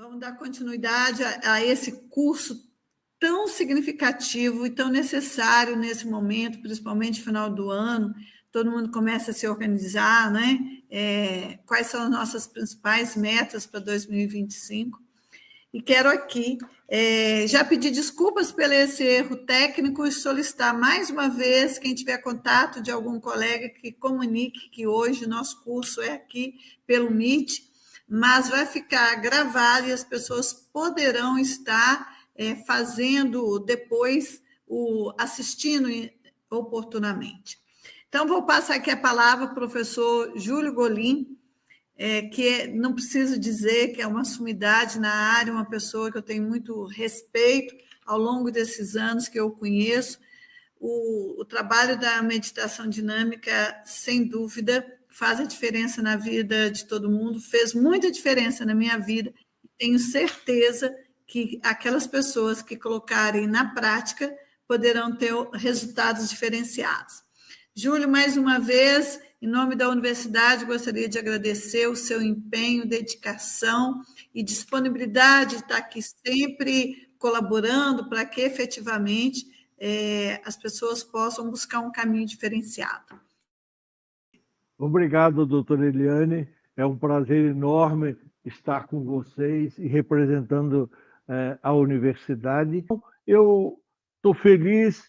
Vamos dar continuidade a esse curso tão significativo e tão necessário nesse momento, principalmente no final do ano. Todo mundo começa a se organizar, né? Quais são as nossas principais metas para 2025? E quero aqui já pedir desculpas pelo esse erro técnico e solicitar mais uma vez, quem tiver contato de algum colega, que comunique que hoje o nosso curso é aqui pelo Meet, mas vai ficar gravado e as pessoas poderão estar fazendo depois, assistindo oportunamente. Então, vou passar aqui a palavra ao professor Júlio Golim, que não preciso dizer que é uma sumidade na área, uma pessoa que eu tenho muito respeito ao longo desses anos que eu conheço. O trabalho da meditação dinâmica, sem dúvida, faz a diferença na vida de todo mundo, fez muita diferença na minha vida. Tenho certeza que aquelas pessoas que colocarem na prática poderão ter resultados diferenciados. Júlio, mais uma vez, em nome da universidade, gostaria de agradecer o seu empenho, dedicação e disponibilidade de estar aqui sempre colaborando para que efetivamente as pessoas possam buscar um caminho diferenciado. Obrigado, doutora Eliane. É um prazer enorme estar com vocês e representando a universidade. Eu estou feliz,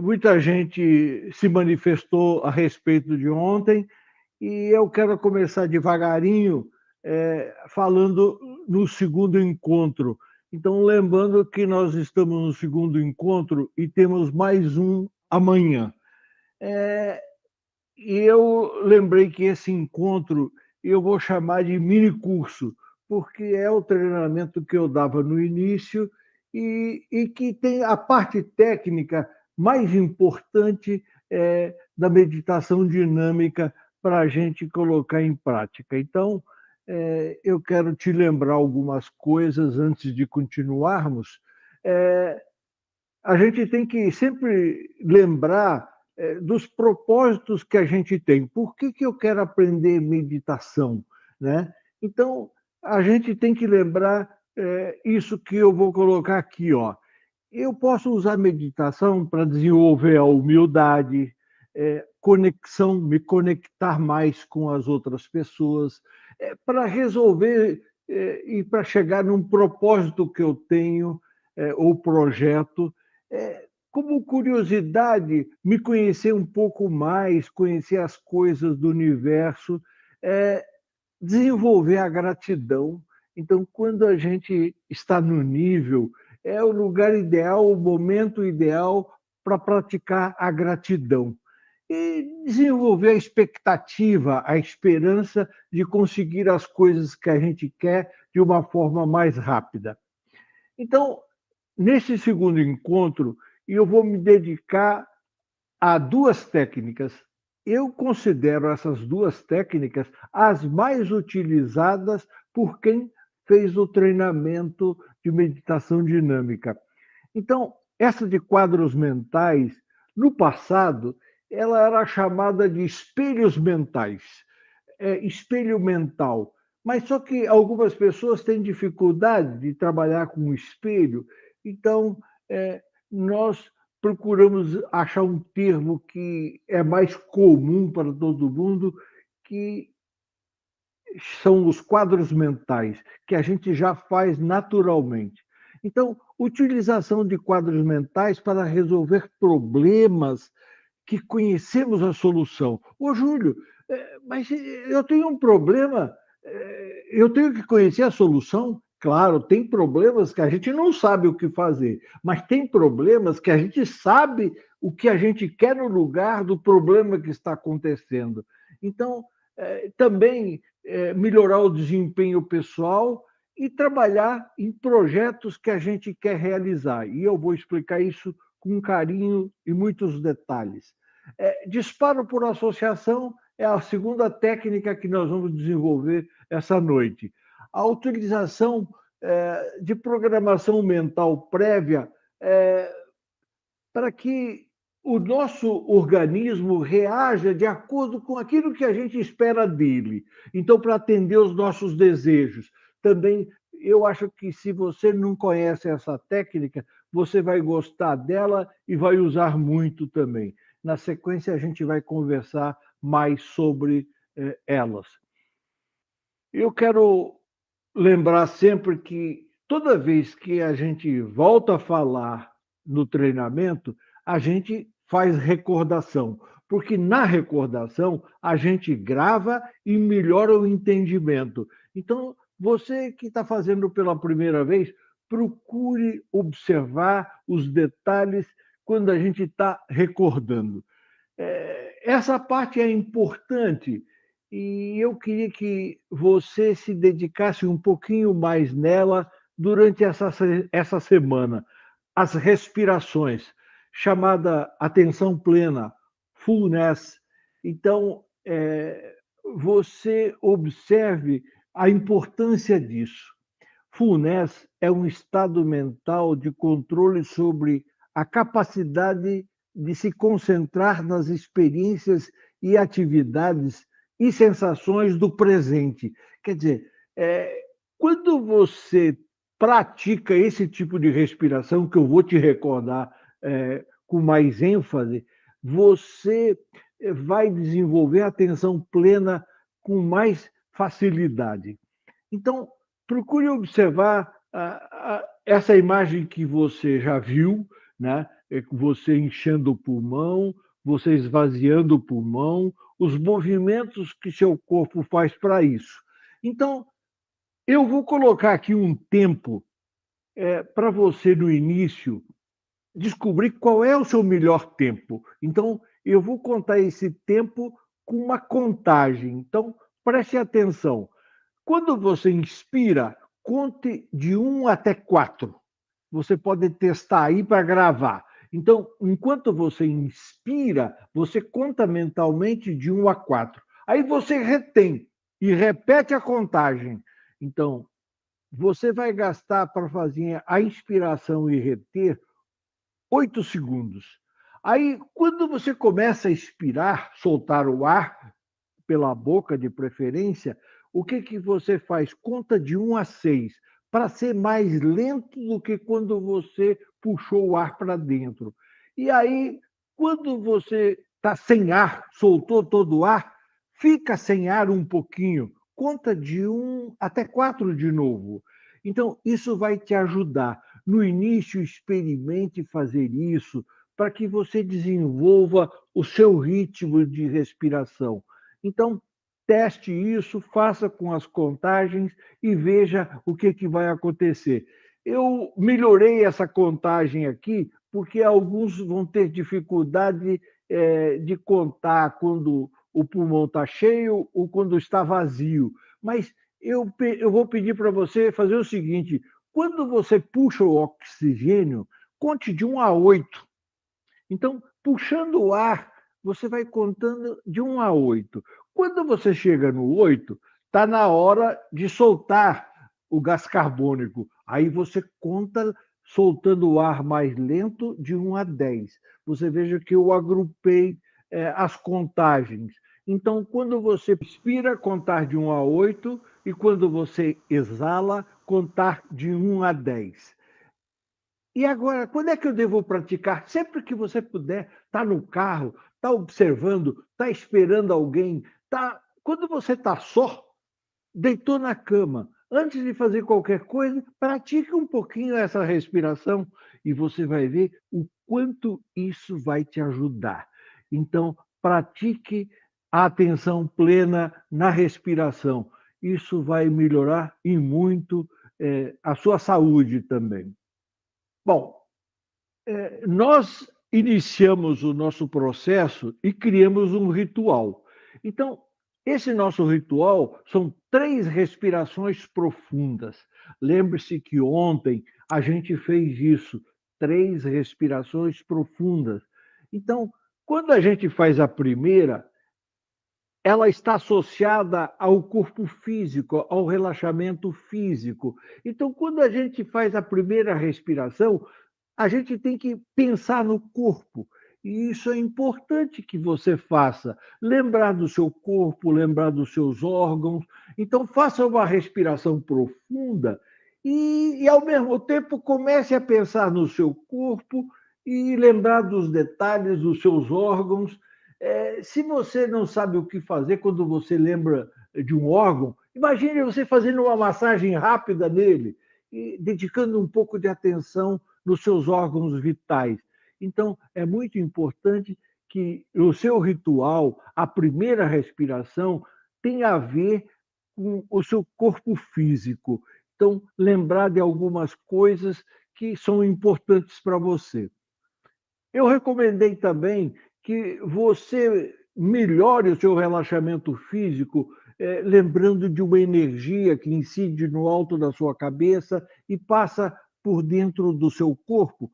muita gente se manifestou a respeito de ontem, e eu quero começar devagarinho falando no segundo encontro. Então, lembrando que nós estamos no segundo encontro e temos mais um amanhã. E eu lembrei que esse encontro eu vou chamar de mini curso, porque é o treinamento que eu dava no início e que tem a parte técnica mais importante da meditação dinâmica para a gente colocar em prática. Então, eu quero te lembrar algumas coisas antes de continuarmos. A gente tem que sempre lembrar dos propósitos que a gente tem. Por que eu quero aprender meditação, né? Então, a gente tem que lembrar isso que eu vou colocar aqui, ó. Eu posso usar meditação para desenvolver a humildade, conexão, me conectar mais com as outras pessoas, para resolver e para chegar num propósito que eu tenho, ou projeto, como curiosidade, me conhecer um pouco mais, conhecer as coisas do universo, desenvolver a gratidão. Então, quando a gente está no nível, é o lugar ideal, o momento ideal para praticar a gratidão. E desenvolver a expectativa, a esperança de conseguir as coisas que a gente quer de uma forma mais rápida. Então, nesse segundo encontro, eu vou me dedicar a duas técnicas. Eu considero essas duas técnicas as mais utilizadas por quem fez o treinamento de meditação dinâmica. Então, essa de quadros mentais, no passado, ela era chamada de espelhos mentais, espelho mental. Mas só que algumas pessoas têm dificuldade de trabalhar com o espelho, então nós procuramos achar um termo que é mais comum para todo mundo, que são os quadros mentais, que a gente já faz naturalmente. Então, utilização de quadros mentais para resolver problemas que conhecemos a solução. Ô, Júlio, mas eu tenho um problema, eu tenho que conhecer a solução? Claro, tem problemas que a gente não sabe o que fazer, mas tem problemas que a gente sabe o que a gente quer no lugar do problema que está acontecendo. Então, também melhorar o desempenho pessoal e trabalhar em projetos que a gente quer realizar. E eu vou explicar isso com carinho e muitos detalhes. Disparo por associação é a segunda técnica que nós vamos desenvolver essa noite. A utilização de programação mental prévia para que o nosso organismo reaja de acordo com aquilo que a gente espera dele. Então, para atender os nossos desejos. Também eu acho que se você não conhece essa técnica, você vai gostar dela e vai usar muito também. Na sequência, a gente vai conversar mais sobre elas. Eu quero lembrar sempre que toda vez que a gente volta a falar no treinamento, a gente faz recordação, porque na recordação a gente grava e melhora o entendimento. Então, você que está fazendo pela primeira vez, procure observar os detalhes quando a gente está recordando. Essa parte é importante e eu queria que você se dedicasse um pouquinho mais nela durante essa semana. As respirações, chamada atenção plena, fullness. Então, você observe a importância disso. Fullness é um estado mental de controle sobre a capacidade de se concentrar nas experiências e atividades e sensações do presente. Quer dizer, quando você pratica esse tipo de respiração, que eu vou te recordar com mais ênfase, você vai desenvolver a atenção plena com mais facilidade. Então, procure observar essa imagem que você já viu, né? Você enchendo o pulmão, você esvaziando o pulmão, os movimentos que seu corpo faz para isso. Então, eu vou colocar aqui um tempo para você, no início, descobrir qual é o seu melhor tempo. Então, eu vou contar esse tempo com uma contagem. Então, preste atenção. Quando você inspira, conte de 1 até 4. Você pode testar aí para gravar. Então, enquanto você inspira, você conta mentalmente de 1 a 4. Aí você retém e repete a contagem. Então, você vai gastar para fazer a inspiração e reter 8 segundos. Aí, quando você começa a expirar, soltar o ar, pela boca de preferência, o que você faz? Conta de 1 a 6, para ser mais lento do que quando você puxou o ar para dentro. E aí, quando você está sem ar, soltou todo o ar, fica sem ar um pouquinho, conta de 1 até 4 de novo. Então, isso vai te ajudar. No início, experimente fazer isso para que você desenvolva o seu ritmo de respiração. Então, teste isso, faça com as contagens e veja o que vai acontecer. Eu melhorei essa contagem aqui, porque alguns vão ter dificuldade de contar quando o pulmão está cheio ou quando está vazio. Mas eu vou pedir para você fazer o seguinte: quando você puxa o oxigênio, conte de 1 a 8. Então, puxando o ar, você vai contando de 1 a 8. Quando você chega no 8, está na hora de soltar o gás carbônico. Aí você conta soltando o ar mais lento de 1 a 10. Você veja que eu agrupei as contagens. Então, quando você inspira, contar de 1 a 8, e quando você exala, contar de 1 a 10. E agora, quando é que eu devo praticar? Sempre que você puder, está no carro, está observando, está esperando alguém, quando você está só, deitou na cama, antes de fazer qualquer coisa, pratique um pouquinho essa respiração e você vai ver o quanto isso vai te ajudar. Então, pratique a atenção plena na respiração. Isso vai melhorar e muito a sua saúde também. Bom, nós iniciamos o nosso processo e criamos um ritual. Então, esse nosso ritual são 3 respirações profundas. Lembre-se que ontem a gente fez isso, 3 respirações profundas. Então, quando a gente faz a primeira, ela está associada ao corpo físico, ao relaxamento físico. Então, quando a gente faz a primeira respiração, a gente tem que pensar no corpo. E isso é importante que você faça. Lembrar do seu corpo, lembrar dos seus órgãos. Então, faça uma respiração profunda e, ao mesmo tempo, comece a pensar no seu corpo e lembrar dos detalhes dos seus órgãos. Se você não sabe o que fazer quando você lembra de um órgão, imagine você fazendo uma massagem rápida nele e dedicando um pouco de atenção nos seus órgãos vitais. Então, é muito importante que o seu ritual, a primeira respiração, tenha a ver com o seu corpo físico. Então, lembrar de algumas coisas que são importantes para você. Eu recomendei também que você melhore o seu relaxamento físico, lembrando de uma energia que incide no alto da sua cabeça e passa por dentro do seu corpo,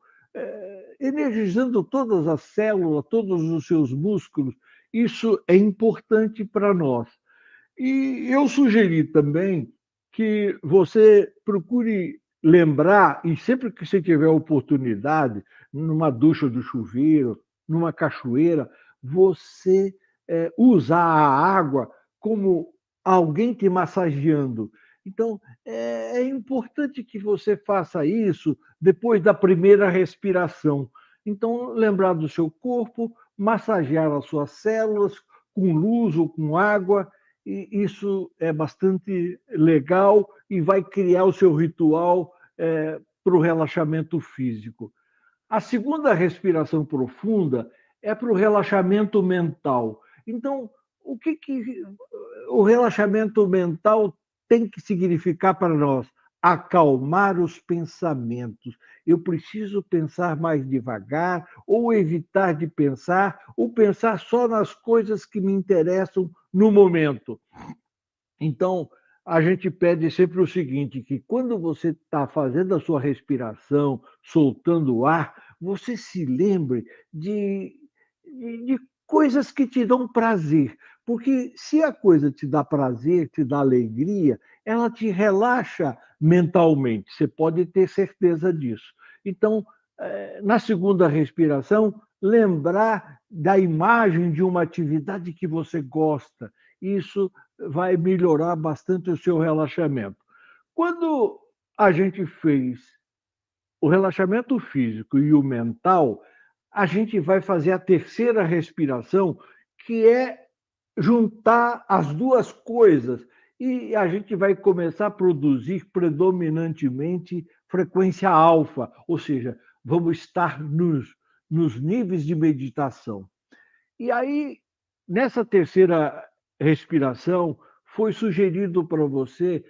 energizando todas as células, todos os seus músculos. Isso é importante para nós. E eu sugeri também que você procure lembrar, e sempre que você tiver oportunidade, numa ducha do chuveiro, numa cachoeira, você usar a água como alguém te massageando. Então, é importante que você faça isso depois da primeira respiração. Então, lembrar do seu corpo, massagear as suas células com luz ou com água, e isso é bastante legal e vai criar o seu ritual para o relaxamento físico. A segunda respiração profunda é para o relaxamento mental. Então, o que o relaxamento mental tem que significar para nós? Acalmar os pensamentos. Eu preciso pensar mais devagar, ou evitar de pensar, ou pensar só nas coisas que me interessam no momento. Então, a gente pede sempre o seguinte, que quando você está fazendo a sua respiração, soltando o ar, você se lembre de coisas que te dão prazer. Porque se a coisa te dá prazer, te dá alegria, ela te relaxa mentalmente. Você pode ter certeza disso. Então, na segunda respiração, lembrar da imagem de uma atividade que você gosta. Isso vai melhorar bastante o seu relaxamento. Quando a gente fez o relaxamento físico e o mental, a gente vai fazer a terceira respiração, que é juntar as duas coisas. E a gente vai começar a produzir predominantemente frequência alfa, ou seja, vamos estar nos níveis de meditação. E aí, nessa terceira respiração, foi sugerido para você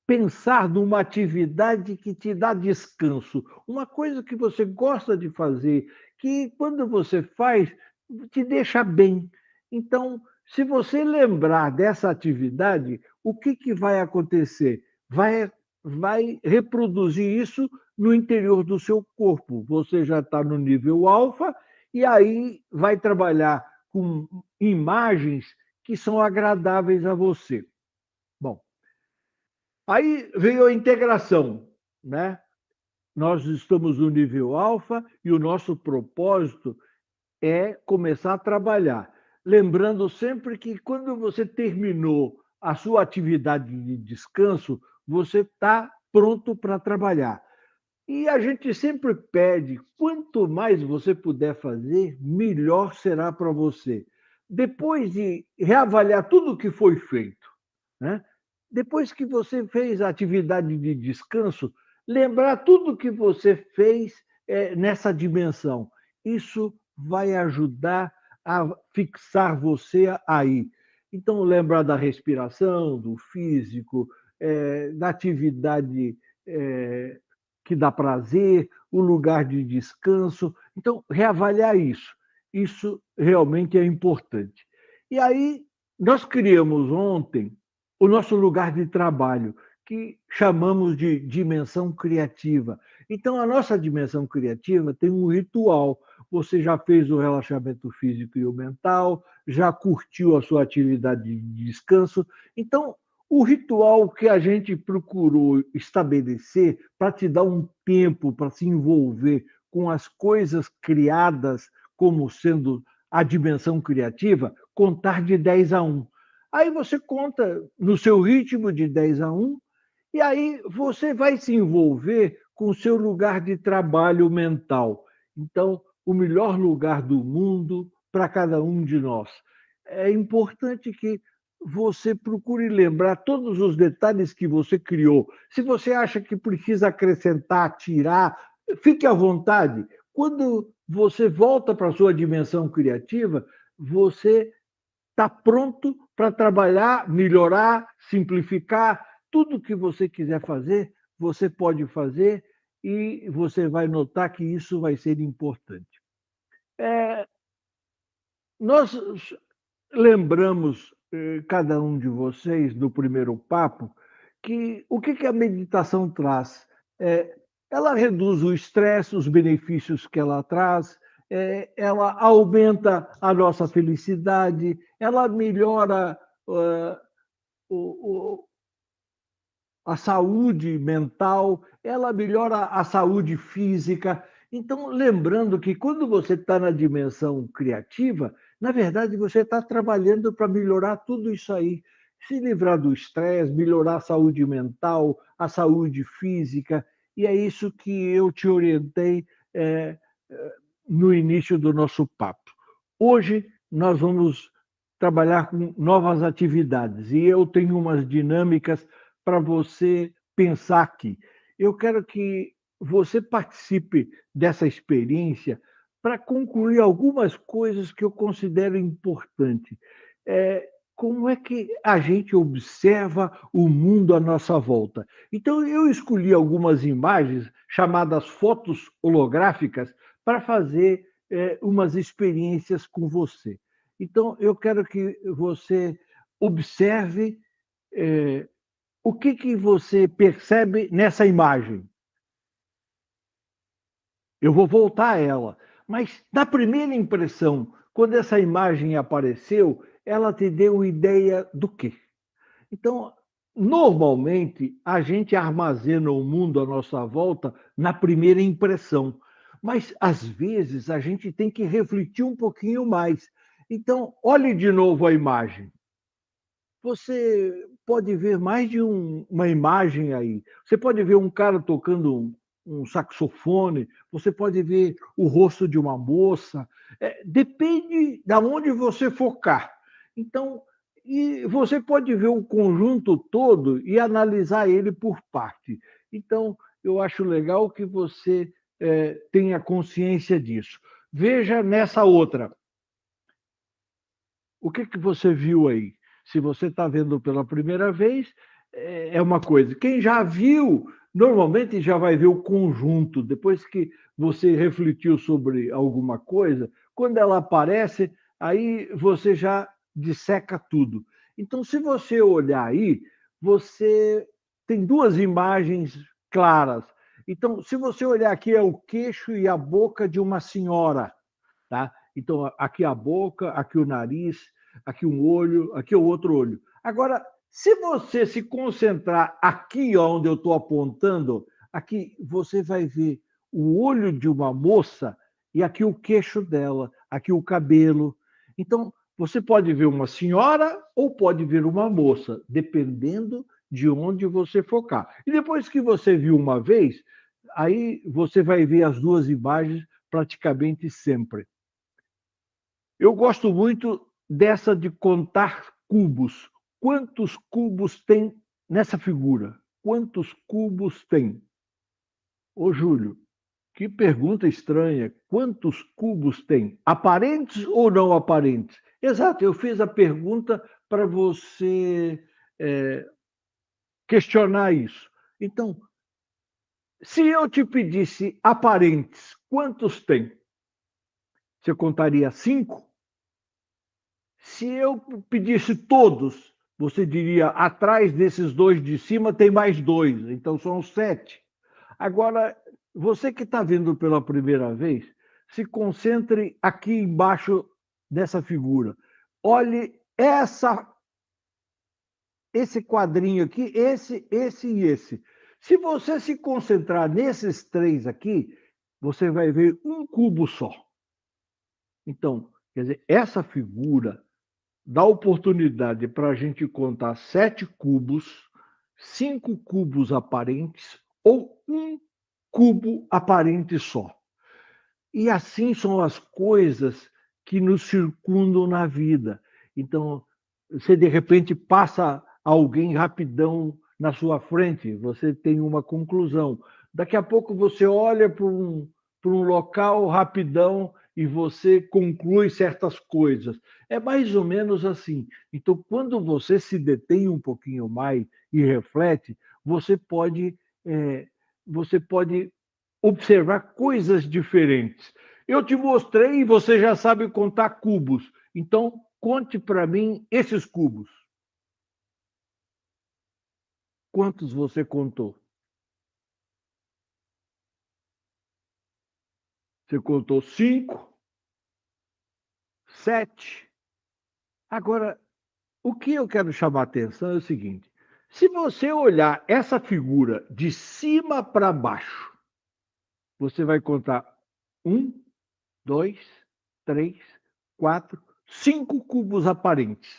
pensar numa atividade que te dá descanso, uma coisa que você gosta de fazer, que quando você faz, te deixa bem. Então, se você lembrar dessa atividade, o que vai acontecer? Vai reproduzir isso no interior do seu corpo. Você já está no nível alfa e aí vai trabalhar com imagens que são agradáveis a você. Bom, aí veio a integração, né? Nós estamos no nível alfa e o nosso propósito é começar a trabalhar. Lembrando sempre que quando você terminou a sua atividade de descanso, você está pronto para trabalhar. E a gente sempre pede, quanto mais você puder fazer, melhor será para você. Depois de reavaliar tudo o que foi feito, né? Depois que você fez a atividade de descanso, lembrar tudo que você fez nessa dimensão. Isso vai ajudar a fixar você aí. Então, lembrar da respiração, do físico, da atividade que dá prazer, o lugar de descanso. Então, reavaliar isso. Isso realmente é importante. E aí, nós criamos ontem o nosso lugar de trabalho, que chamamos de dimensão criativa. Então, a nossa dimensão criativa tem um ritual. Você já fez o relaxamento físico e o mental, já curtiu a sua atividade de descanso. Então, o ritual que a gente procurou estabelecer para te dar um tempo para se envolver com as coisas criadas como sendo a dimensão criativa, contar de 10 a 1. Aí você conta no seu ritmo de 10 a 1 E aí você vai se envolver com o seu lugar de trabalho mental. Então, o melhor lugar do mundo para cada um de nós. É importante que você procure lembrar todos os detalhes que você criou. Se você acha que precisa acrescentar, tirar, fique à vontade. Quando você volta para a sua dimensão criativa, você está pronto para trabalhar, melhorar, simplificar. Tudo que você quiser fazer, você pode fazer e você vai notar que isso vai ser importante. Nós lembramos, cada um de vocês, no primeiro papo, que o que a meditação traz? É, ela reduz o estresse, os benefícios que ela traz, ela aumenta a nossa felicidade, ela melhora o, a saúde mental, ela melhora a saúde física. Então, lembrando que quando você está na dimensão criativa, na verdade, você está trabalhando para melhorar tudo isso aí. Se livrar do estresse, melhorar a saúde mental, a saúde física. E é isso que eu te orientei no início do nosso papo. Hoje, nós vamos trabalhar com novas atividades e eu tenho umas dinâmicas para você pensar aqui. Eu quero que você participe dessa experiência para concluir algumas coisas que eu considero importantes. Como é que a gente observa o mundo à nossa volta? Então, eu escolhi algumas imagens chamadas fotos holográficas para fazer umas experiências com você. Então, eu quero que você observe o que você percebe nessa imagem. Eu vou voltar a ela, mas na primeira impressão, quando essa imagem apareceu, ela te deu ideia do quê? Então, normalmente, a gente armazena o mundo à nossa volta na primeira impressão, mas às vezes a gente tem que refletir um pouquinho mais. Então, olhe de novo a imagem. Você pode ver mais de uma imagem aí. Você pode ver um cara tocando um saxofone, você pode ver o rosto de uma moça. Depende de onde você focar. Então, e você pode ver o conjunto todo e analisar ele por parte. Então, eu acho legal que você tenha consciência disso. Veja nessa outra. O que você viu aí? Se você está vendo pela primeira vez, é uma coisa. Quem já viu, normalmente já vai ver o conjunto. Depois que você refletiu sobre alguma coisa, quando ela aparece, aí você já disseca tudo. Então, se você olhar aí, você tem duas imagens claras. Então, se você olhar aqui, é o queixo e a boca de uma senhora, tá? Então, aqui a boca, aqui o nariz, aqui um olho, aqui o outro olho. Agora, se você se concentrar aqui onde eu estou apontando, aqui você vai ver o olho de uma moça e aqui o queixo dela, aqui o cabelo. Então, você pode ver uma senhora ou pode ver uma moça, dependendo de onde você focar. E depois que você viu uma vez, aí você vai ver as duas imagens praticamente sempre. Eu gosto muito dessa de contar cubos. Quantos cubos tem nessa figura? Quantos cubos tem? Ô, Júlio, que pergunta estranha. Quantos cubos tem? Aparentes ou não aparentes? Exato, eu fiz a pergunta para você questionar isso. Então, se eu te pedisse aparentes, quantos tem? Você contaria 5? Se eu pedisse todos, você diria, atrás desses dois de cima tem mais dois, então são 7. Agora, você que está vendo pela primeira vez, se concentre aqui embaixo dessa figura. Olhe esse quadrinho aqui, esse e esse. Se você se concentrar nesses 3 aqui, você vai ver um cubo só. Então, quer dizer, essa figura dá oportunidade para a gente contar 7 cubos 5 cubos aparentes ou um cubo aparente só. E assim são as coisas que nos circundam na vida. Então, você de repente passa alguém rapidão na sua frente, você tem uma conclusão. Daqui a pouco você olha para um local rapidão e você conclui certas coisas. É mais ou menos assim. Então, quando você se detém um pouquinho mais e reflete, é, você pode observar coisas diferentes. Eu te mostrei e você já sabe contar cubos. Então, conte para mim esses cubos. Quantos você contou? Você contou 5, 7. Agora, o que eu quero chamar a atenção é o seguinte: se você olhar essa figura de cima para baixo, você vai contar 1, 2, 3, 4, 5 cubos aparentes.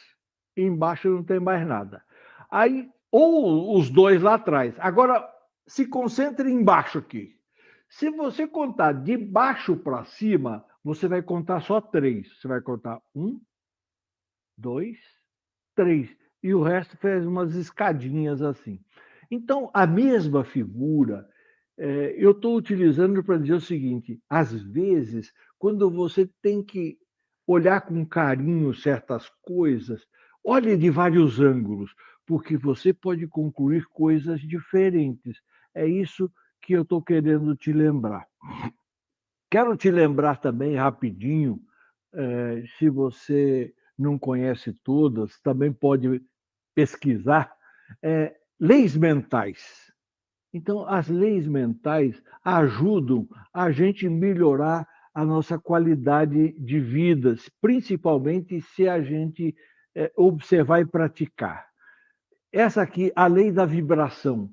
Embaixo não tem mais nada. Aí, ou os dois lá atrás. Agora, se concentre embaixo aqui. Se você contar de baixo para cima, você vai contar só 3. Você vai contar 1, 2, 3. E o resto fez umas escadinhas assim. Então, a mesma figura, eu estou utilizando para dizer o seguinte: às vezes, quando você tem que olhar com carinho certas coisas, olhe de vários ângulos, porque você pode concluir coisas diferentes. É isso que eu estou querendo te lembrar. Quero te lembrar também, rapidinho, se você não conhece todas, também pode pesquisar, leis mentais. Então, as leis mentais ajudam a gente melhorar a nossa qualidade de vida, principalmente se a gente observar e praticar. Essa aqui, a lei da vibração.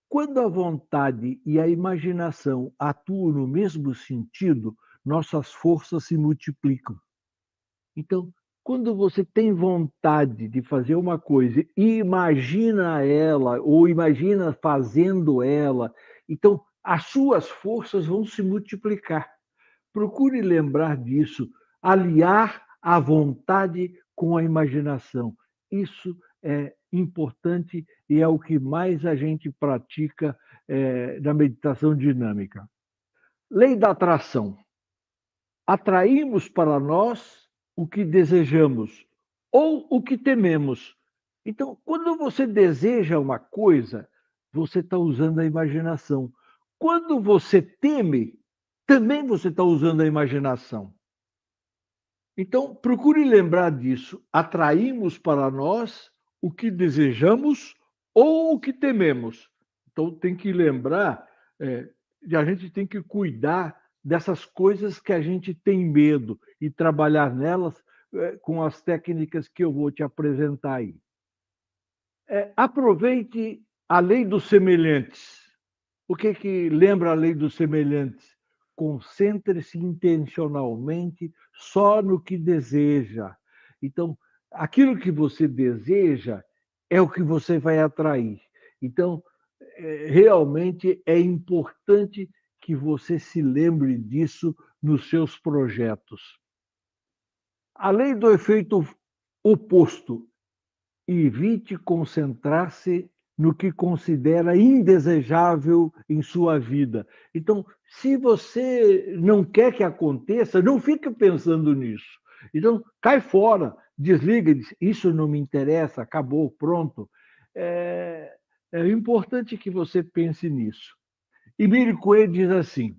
Quando a vontade e a imaginação atuam no mesmo sentido, nossas forças se multiplicam. Então, quando você tem vontade de fazer uma coisa e imagina ela, ou imagina fazendo ela, então as suas forças vão se multiplicar. Procure lembrar disso, aliar a vontade com a imaginação. Isso é importante e é o que mais a gente pratica na meditação dinâmica. Lei da atração. Atraímos para nós o que desejamos ou o que tememos. Então, quando você deseja uma coisa, você está usando a imaginação. Quando você teme, também você está usando a imaginação. Então, procure lembrar disso. Atraímos para nós o que desejamos ou o que tememos. Então, tem que lembrar, a gente tem que cuidar dessas coisas que a gente tem medo e trabalhar nelas com as técnicas que eu vou te apresentar aí. Aproveite a lei dos semelhantes. O que lembra a lei dos semelhantes? Concentre-se intencionalmente só no que deseja. Então, aquilo que você deseja é o que você vai atrair. Então, realmente é importante que você se lembre disso nos seus projetos. A lei do efeito oposto. Evite concentrar-se no que considera indesejável em sua vida. Então, se você não quer que aconteça, não fica pensando nisso. Então, cai fora, desliga, diz, isso não me interessa, acabou, pronto. É importante que você pense nisso. E Miriam diz assim: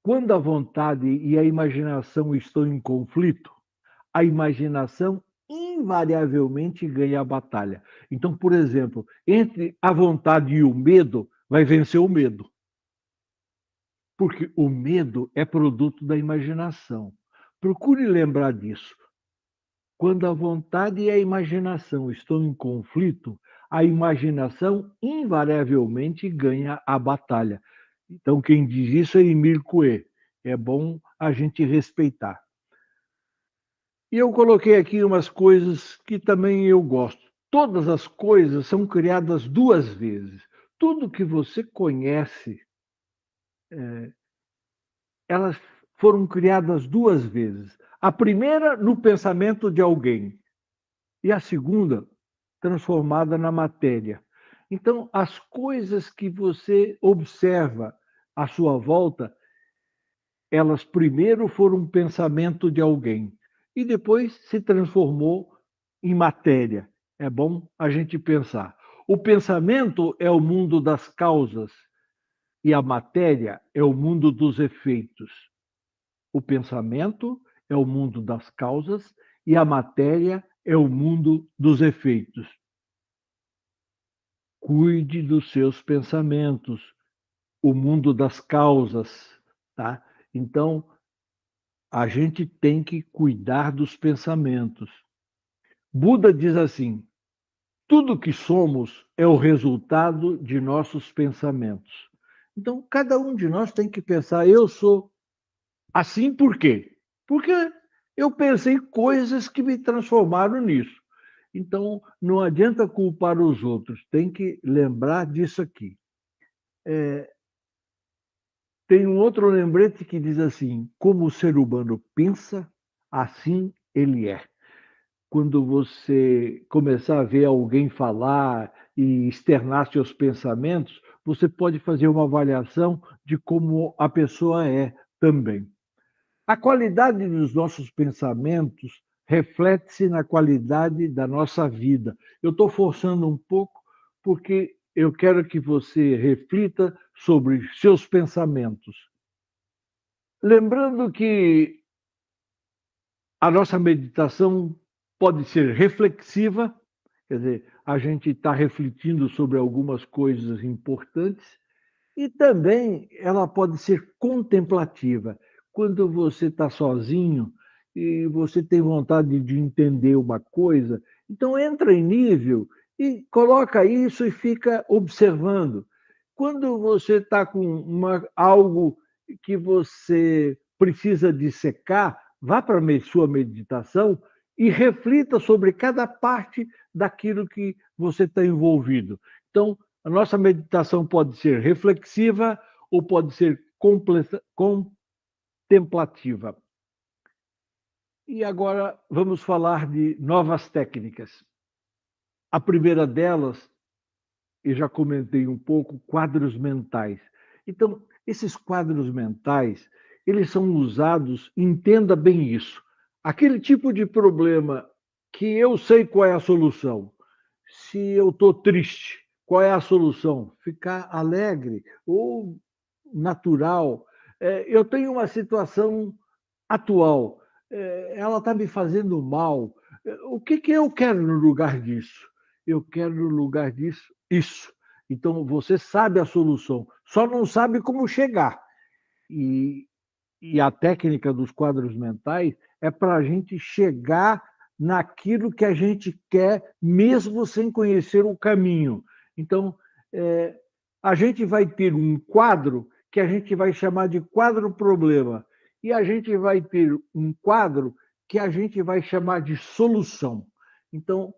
quando a vontade e a imaginação estão em conflito, a imaginação invariavelmente ganha a batalha. Então, por exemplo, entre a vontade e o medo, vai vencer o medo. Porque o medo é produto da imaginação. Procure lembrar disso. Quando a vontade e a imaginação estão em conflito, a imaginação invariavelmente ganha a batalha. Então, quem diz isso é Emile Coué. É bom a gente respeitar. E eu coloquei aqui umas coisas que também eu gosto. todas as coisas são criadas duas vezes. Tudo que você conhece, elas foram criadas duas vezes. A primeira no pensamento de alguém e a segunda transformada na matéria. Então, as coisas que você observa à sua volta, elas primeiro foram um pensamento de alguém e depois se transformou em matéria. É bom a gente pensar. O pensamento é o mundo das causas e a matéria é o mundo dos efeitos. O pensamento é o mundo das causas e a matéria é o mundo dos efeitos. Cuide dos seus pensamentos, o mundo das causas, tá? Então, a gente tem que cuidar dos pensamentos. Buda diz assim: tudo que somos é o resultado de nossos pensamentos. Então, cada um de nós tem que pensar: eu sou assim por quê? Porque eu pensei coisas que me transformaram nisso. Então, não adianta culpar os outros, tem que lembrar disso aqui. Tem um outro lembrete que diz assim: como o ser humano pensa, assim ele é. Quando você começar a ver alguém falar e externar seus pensamentos, você pode fazer uma avaliação de como a pessoa é também. A qualidade dos nossos pensamentos reflete-se na qualidade da nossa vida. Eu estou forçando um pouco porque eu quero que você reflita sobre seus pensamentos. Lembrando que a nossa meditação pode ser reflexiva, quer dizer, a gente está refletindo sobre algumas coisas importantes, e também ela pode ser contemplativa, quando você está sozinho e você tem vontade de entender uma coisa, então entra em nível e coloca isso e fica observando. Quando você está com algo que você precisa dissecar, vá para a sua meditação e reflita sobre cada parte daquilo que você está envolvido. Então, a nossa meditação pode ser reflexiva ou pode ser contemplativa. E agora vamos falar de novas técnicas. A primeira delas, eu já comentei um pouco, quadros mentais. Então, esses quadros mentais, eles são usados, entenda bem isso, aquele tipo de problema que eu sei qual é a solução. Se eu estou triste, qual é a solução? Ficar alegre ou natural. Eu tenho uma situação atual, ela está me fazendo mal. O que, que eu quero no lugar disso? Eu quero no lugar disso isso. Então você sabe a solução, só não sabe como chegar. E, e a técnica dos quadros mentais é para a gente chegar naquilo que a gente quer, mesmo sem conhecer o caminho. Então, a gente vai ter um quadro que a gente vai chamar de quadro-problema, e a gente vai ter um quadro que a gente vai chamar de solução. Então,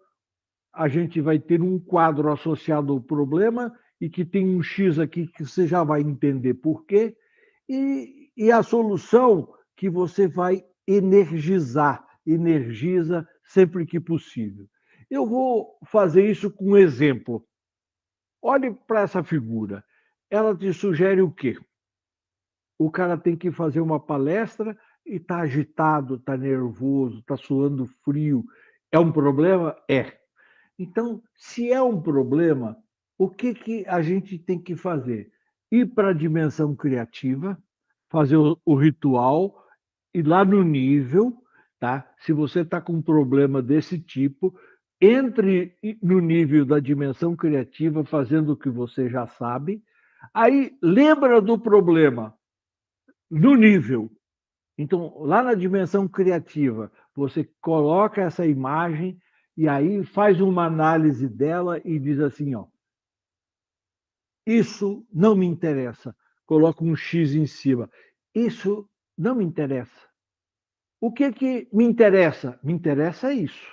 a gente vai ter um quadro associado ao problema e que tem um X aqui que você já vai entender por quê, e a solução que você vai energizar, energiza sempre que possível. Eu vou fazer isso com um exemplo. Olhe para essa figura. Ela te sugere o quê? O cara tem que fazer uma palestra e está agitado, está nervoso, está suando frio. É um problema? É. Então, se é um problema, o que, que a gente tem que fazer? Ir para a dimensão criativa, fazer o ritual, ir lá no nível, tá? Se você está com um problema desse tipo, entre no nível da dimensão criativa, fazendo o que você já sabe. Aí lembra do problema no nível. Então, lá na dimensão criativa, você coloca essa imagem e aí faz uma análise dela e diz assim, ó, isso não me interessa. Coloca um X em cima. Isso não me interessa. O que que me interessa? Me interessa isso.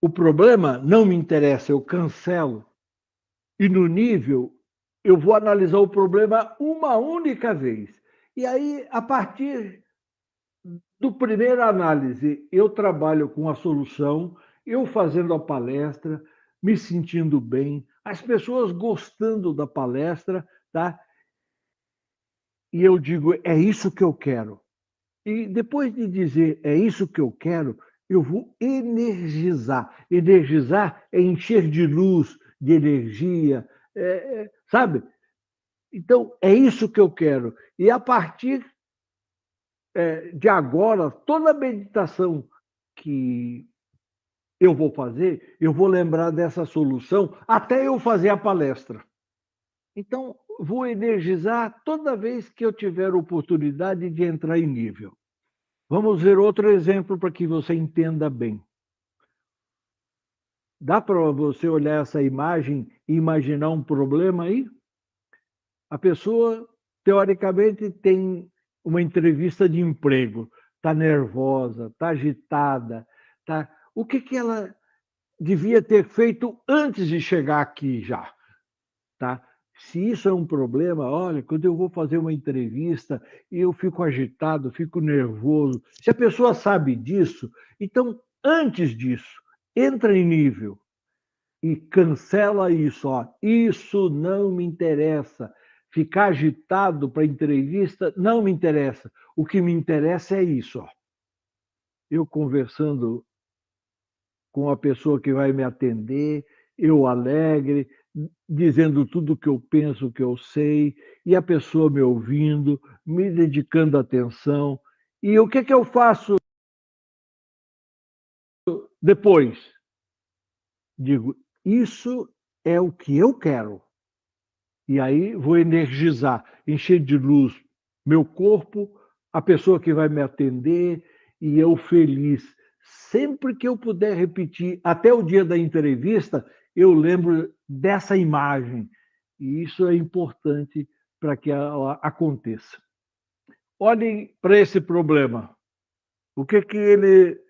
o problema não me interessa, eu cancelo. E no nível, eu vou analisar o problema uma única vez. E aí, a partir do primeira análise, eu trabalho com a solução, eu fazendo a palestra, me sentindo bem, as pessoas gostando da palestra, tá? E eu digo, é isso que eu quero. E depois de dizer, é isso que eu quero, eu vou energizar. Energizar é encher de luz, de energia, sabe? Então, é isso que eu quero. E a partir de agora, toda meditação que eu vou fazer, eu vou lembrar dessa solução até eu fazer a palestra. Então, vou energizar toda vez que eu tiver oportunidade de entrar em nível. Vamos ver outro exemplo para que você entenda bem. Dá para você olhar essa imagem e imaginar um problema aí? A pessoa, teoricamente, tem uma entrevista de emprego, está nervosa, está agitada, tá? O que ela devia ter feito antes de chegar aqui já, tá? Se isso é um problema, olha, quando eu vou fazer uma entrevista, eu fico agitado, fico nervoso. Se a pessoa sabe disso, então, antes disso, entra em nível e cancela isso. Ó. Isso não me interessa. Ficar agitado para entrevista não me interessa. O que me interessa é isso. Ó. Eu conversando com a pessoa que vai me atender, eu alegre, dizendo tudo o que eu penso, que eu sei, e a pessoa me ouvindo, me dedicando atenção. E o que eu faço depois? Digo, isso é o que eu quero. E aí vou energizar, encher de luz meu corpo, a pessoa que vai me atender e eu feliz. Sempre que eu puder repetir, até o dia da entrevista, eu lembro dessa imagem. E isso é importante para que ela aconteça. Olhem para esse problema. O que ele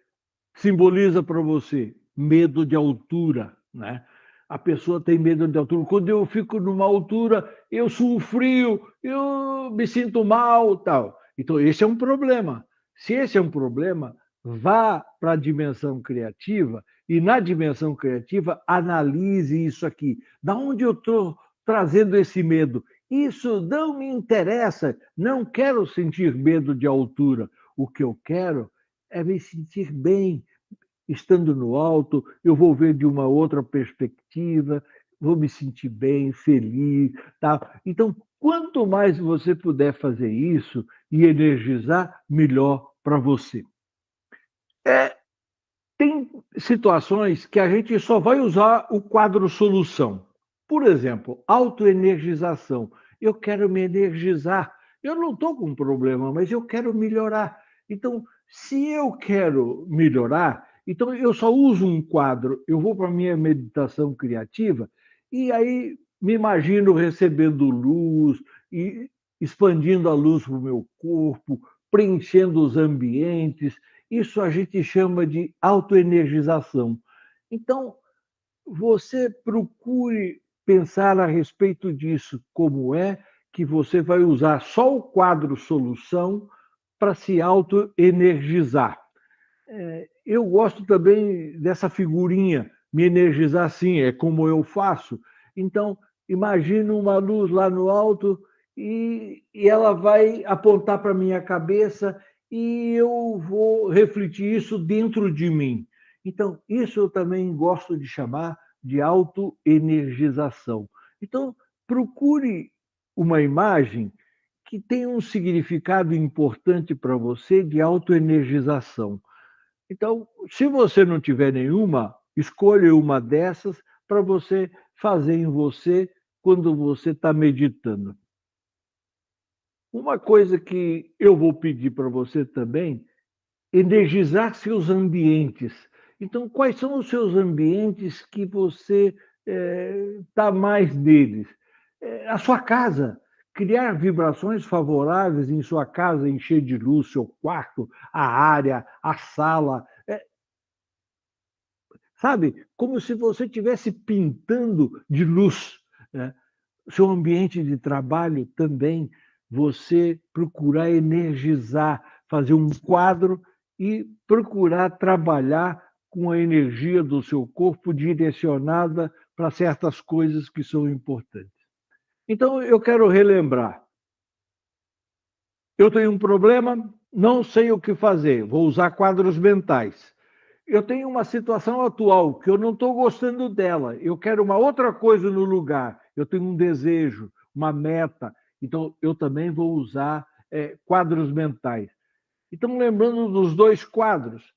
simboliza para você? Medo de altura, né? A pessoa tem medo de altura. Quando eu fico numa altura, eu suo frio, eu me sinto mal, tal. Então, esse é um problema. Se esse é um problema, vá para a dimensão criativa e na dimensão criativa analise isso aqui. Da onde eu estou trazendo esse medo? Isso não me interessa. Não quero sentir medo de altura. O que eu quero é me sentir bem, estando no alto, eu vou ver de uma outra perspectiva, vou me sentir bem, feliz, tá? Então, quanto mais você puder fazer isso e energizar, melhor para você. Tem situações que a gente só vai usar o quadro solução. Por exemplo, autoenergização. Eu quero me energizar. Eu não estou com um problema, mas eu quero melhorar. Então, se eu quero melhorar, então eu só uso um quadro. Eu vou para a minha meditação criativa e aí me imagino recebendo luz e expandindo a luz para o meu corpo, preenchendo os ambientes. Isso a gente chama de autoenergização. Então, você procure pensar a respeito disso, como é que você vai usar só o quadro solução para se autoenergizar. Eu gosto também dessa figurinha, me energizar assim, é como eu faço. Então, imagina uma luz lá no alto e ela vai apontar para a minha cabeça e eu vou refletir isso dentro de mim. Então, isso eu também gosto de chamar de autoenergização. Então, procure uma imagem que tenha um significado importante para você de autoenergização. Então, se você não tiver nenhuma, escolha uma dessas para você fazer em você quando você está meditando. Uma coisa que eu vou pedir para você também, energizar seus ambientes. Então, quais são os seus ambientes que você está mais neles? A sua casa. Criar vibrações favoráveis em sua casa, encher de luz seu quarto, a área, a sala. sabe? Como se você estivesse pintando de luz, né? Seu ambiente de trabalho também, você procurar energizar, fazer um quadro e procurar trabalhar com a energia do seu corpo direcionada para certas coisas que são importantes. Então, eu quero relembrar. Eu tenho um problema, não sei o que fazer, vou usar quadros mentais. Eu tenho uma situação atual que eu não estou gostando dela, eu quero uma outra coisa no lugar, eu tenho um desejo, uma meta, então eu também vou usar quadros mentais. Então, lembrando dos dois quadros,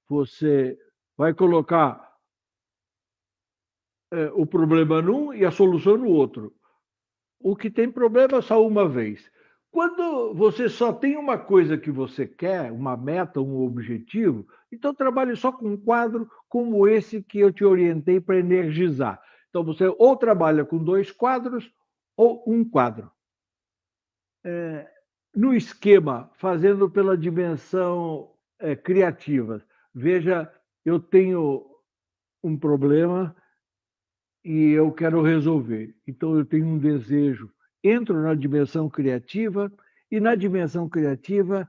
você vai colocar o problema num e a solução no outro. O que tem problema é só uma vez. Quando você só tem uma coisa que você quer, uma meta, um objetivo, então trabalhe só com um quadro como esse que eu te orientei para energizar. Então você ou trabalha com dois quadros ou um quadro. No esquema, fazendo pela dimensão criativa. Veja, eu tenho um problema e eu quero resolver. Então, eu tenho um desejo. Entro na dimensão criativa e, na dimensão criativa,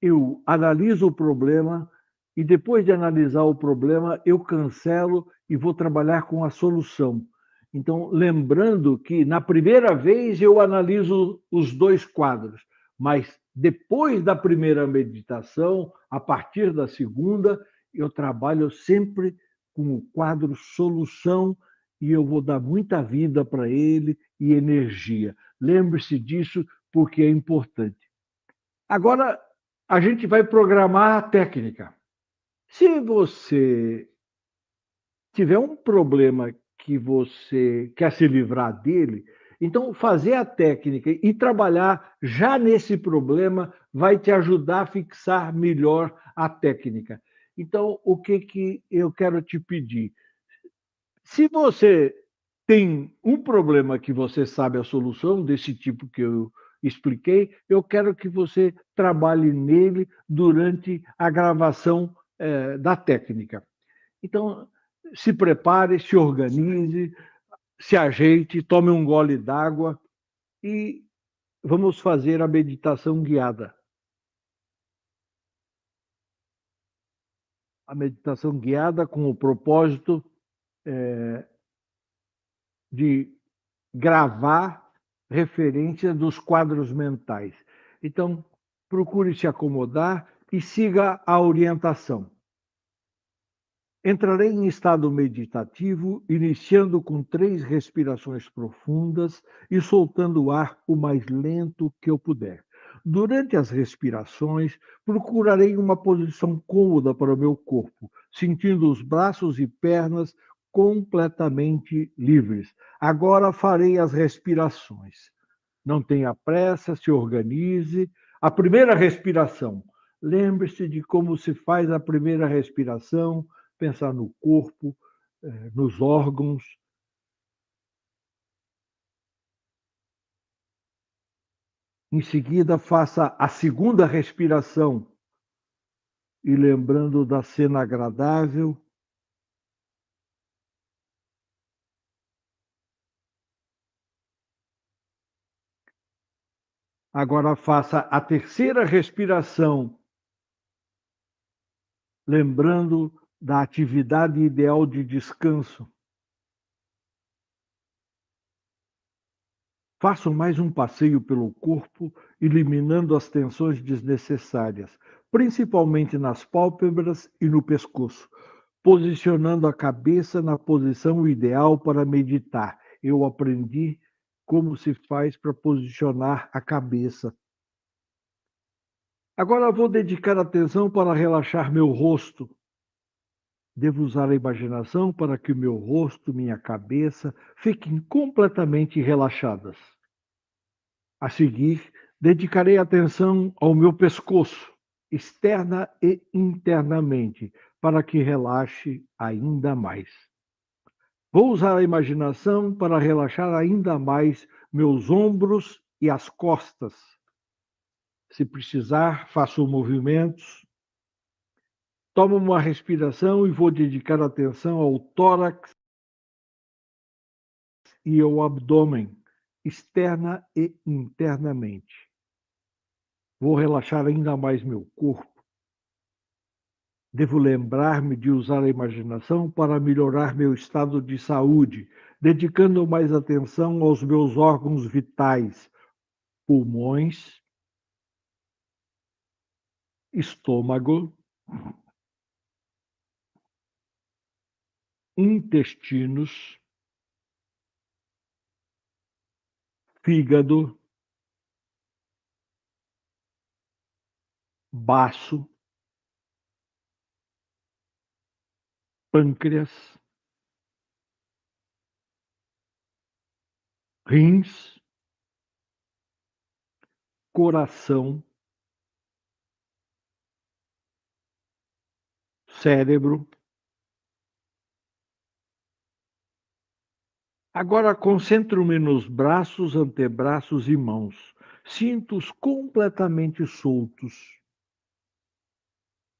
eu analiso o problema e, depois de analisar o problema, eu cancelo e vou trabalhar com a solução. Então, lembrando que, na primeira vez, eu analiso os dois quadros, mas depois da primeira meditação, a partir da segunda, eu trabalho sempre com o quadro solução e eu vou dar muita vida para ele e energia. Lembre-se disso porque é importante. Agora, a gente vai programar a técnica. Se você tiver um problema que você quer se livrar dele, então fazer a técnica e trabalhar já nesse problema vai te ajudar a fixar melhor a técnica. Então, o que eu quero te pedir? Se você tem um problema que você sabe a solução, desse tipo que eu expliquei, eu quero que você trabalhe nele durante a gravação da técnica. Então, se prepare, se organize, se ajeite, tome um gole d'água e vamos fazer a meditação guiada. A meditação guiada com o propósito de gravar referência dos quadros mentais. Então, procure se acomodar e siga a orientação. Entrarei em estado meditativo, iniciando com 3 respirações profundas e soltando o ar o mais lento que eu puder. Durante as respirações, procurarei uma posição cômoda para o meu corpo, sentindo os braços e pernas completamente livres. Agora farei as respirações. Não tenha pressa, se organize. A primeira respiração. Lembre-se de como se faz a primeira respiração, pensar no corpo, nos órgãos. Em seguida, faça a segunda respiração e lembrando da cena agradável. Agora faça a terceira respiração, lembrando da atividade ideal de descanso. Faça mais um passeio pelo corpo, eliminando as tensões desnecessárias, principalmente nas pálpebras e no pescoço, posicionando a cabeça na posição ideal para meditar. Eu aprendi como se faz para posicionar a cabeça. Agora vou dedicar atenção para relaxar meu rosto. Devo usar a imaginação para que o meu rosto, minha cabeça fiquem completamente relaxadas. A seguir, dedicarei atenção ao meu pescoço, externa e internamente, para que relaxe ainda mais. Vou usar a imaginação para relaxar ainda mais meus ombros e as costas. Se precisar, faço movimentos. Tomo uma respiração e vou dedicar atenção ao tórax e ao abdômen, externa e internamente. Vou relaxar ainda mais meu corpo. Devo lembrar-me de usar a imaginação para melhorar meu estado de saúde, dedicando mais atenção aos meus órgãos vitais, pulmões, estômago, intestinos, fígado, baço, pâncreas, rins, coração, cérebro. Agora concentro-me nos braços, antebraços e mãos. Sinto-os completamente soltos.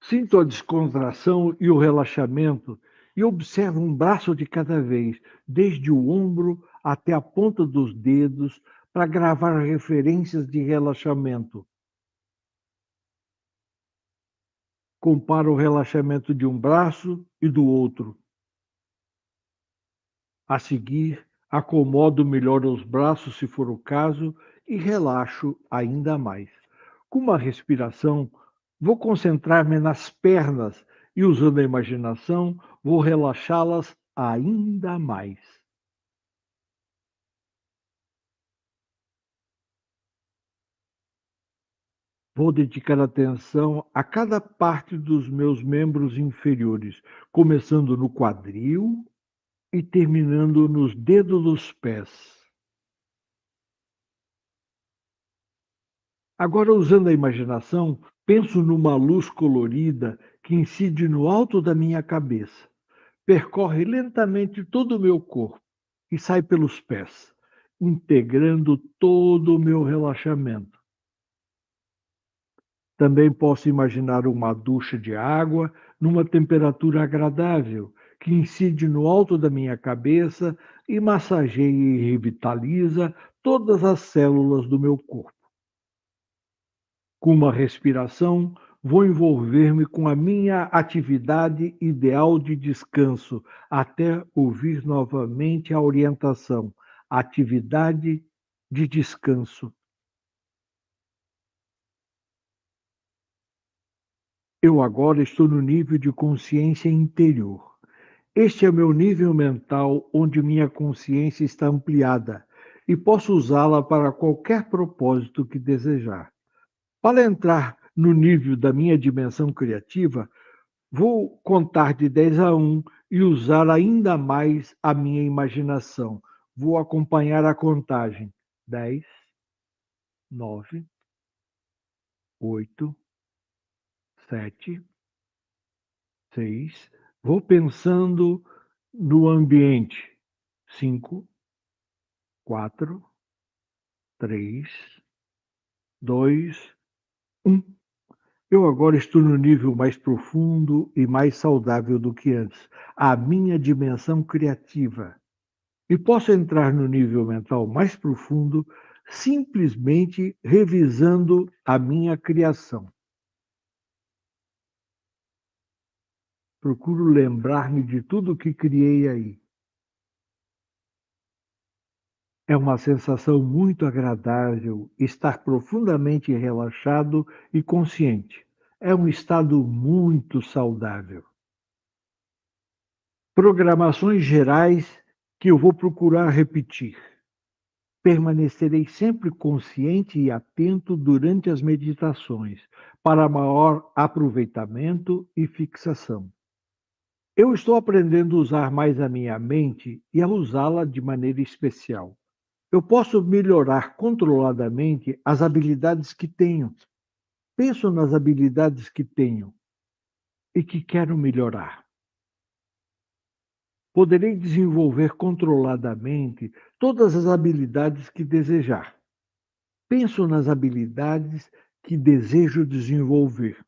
Sinto a descontração e o relaxamento e observo um braço de cada vez, desde o ombro até a ponta dos dedos, para gravar referências de relaxamento. Comparo o relaxamento de um braço e do outro. A seguir, acomodo melhor os braços, se for o caso, e relaxo ainda mais. Com uma respiração, vou concentrar-me nas pernas e, usando a imaginação, vou relaxá-las ainda mais. Vou dedicar atenção a cada parte dos meus membros inferiores, começando no quadril e terminando nos dedos dos pés. Agora, usando a imaginação, penso numa luz colorida que incide no alto da minha cabeça, percorre lentamente todo o meu corpo e sai pelos pés, integrando todo o meu relaxamento. Também posso imaginar uma ducha de água numa temperatura agradável, que incide no alto da minha cabeça e massageia e revitaliza todas as células do meu corpo. Com uma respiração, vou envolver-me com a minha atividade ideal de descanso, até ouvir novamente a orientação. Atividade de descanso. Eu agora estou no nível de consciência interior. Este é o meu nível mental onde minha consciência está ampliada e posso usá-la para qualquer propósito que desejar. Para entrar no nível da minha dimensão criativa, vou contar de 10 a 1 e usar ainda mais a minha imaginação. Vou acompanhar a contagem. 10, 9, 8, 7, 6. Vou pensando no ambiente. 5, 4, 3, 2, 1. Eu agora estou no nível mais profundo e mais saudável do que antes, a minha dimensão criativa. E posso entrar no nível mental mais profundo simplesmente revisando a minha criação. Procuro lembrar-me de tudo que criei aí. É uma sensação muito agradável estar profundamente relaxado e consciente. É um estado muito saudável. Programações gerais que eu vou procurar repetir. Permanecerei sempre consciente e atento durante as meditações, para maior aproveitamento e fixação. Eu estou aprendendo a usar mais a minha mente e a usá-la de maneira especial. Eu posso melhorar controladamente as habilidades que tenho. Penso nas habilidades que tenho e que quero melhorar. Poderei desenvolver controladamente todas as habilidades que desejar. Penso nas habilidades que desejo desenvolver.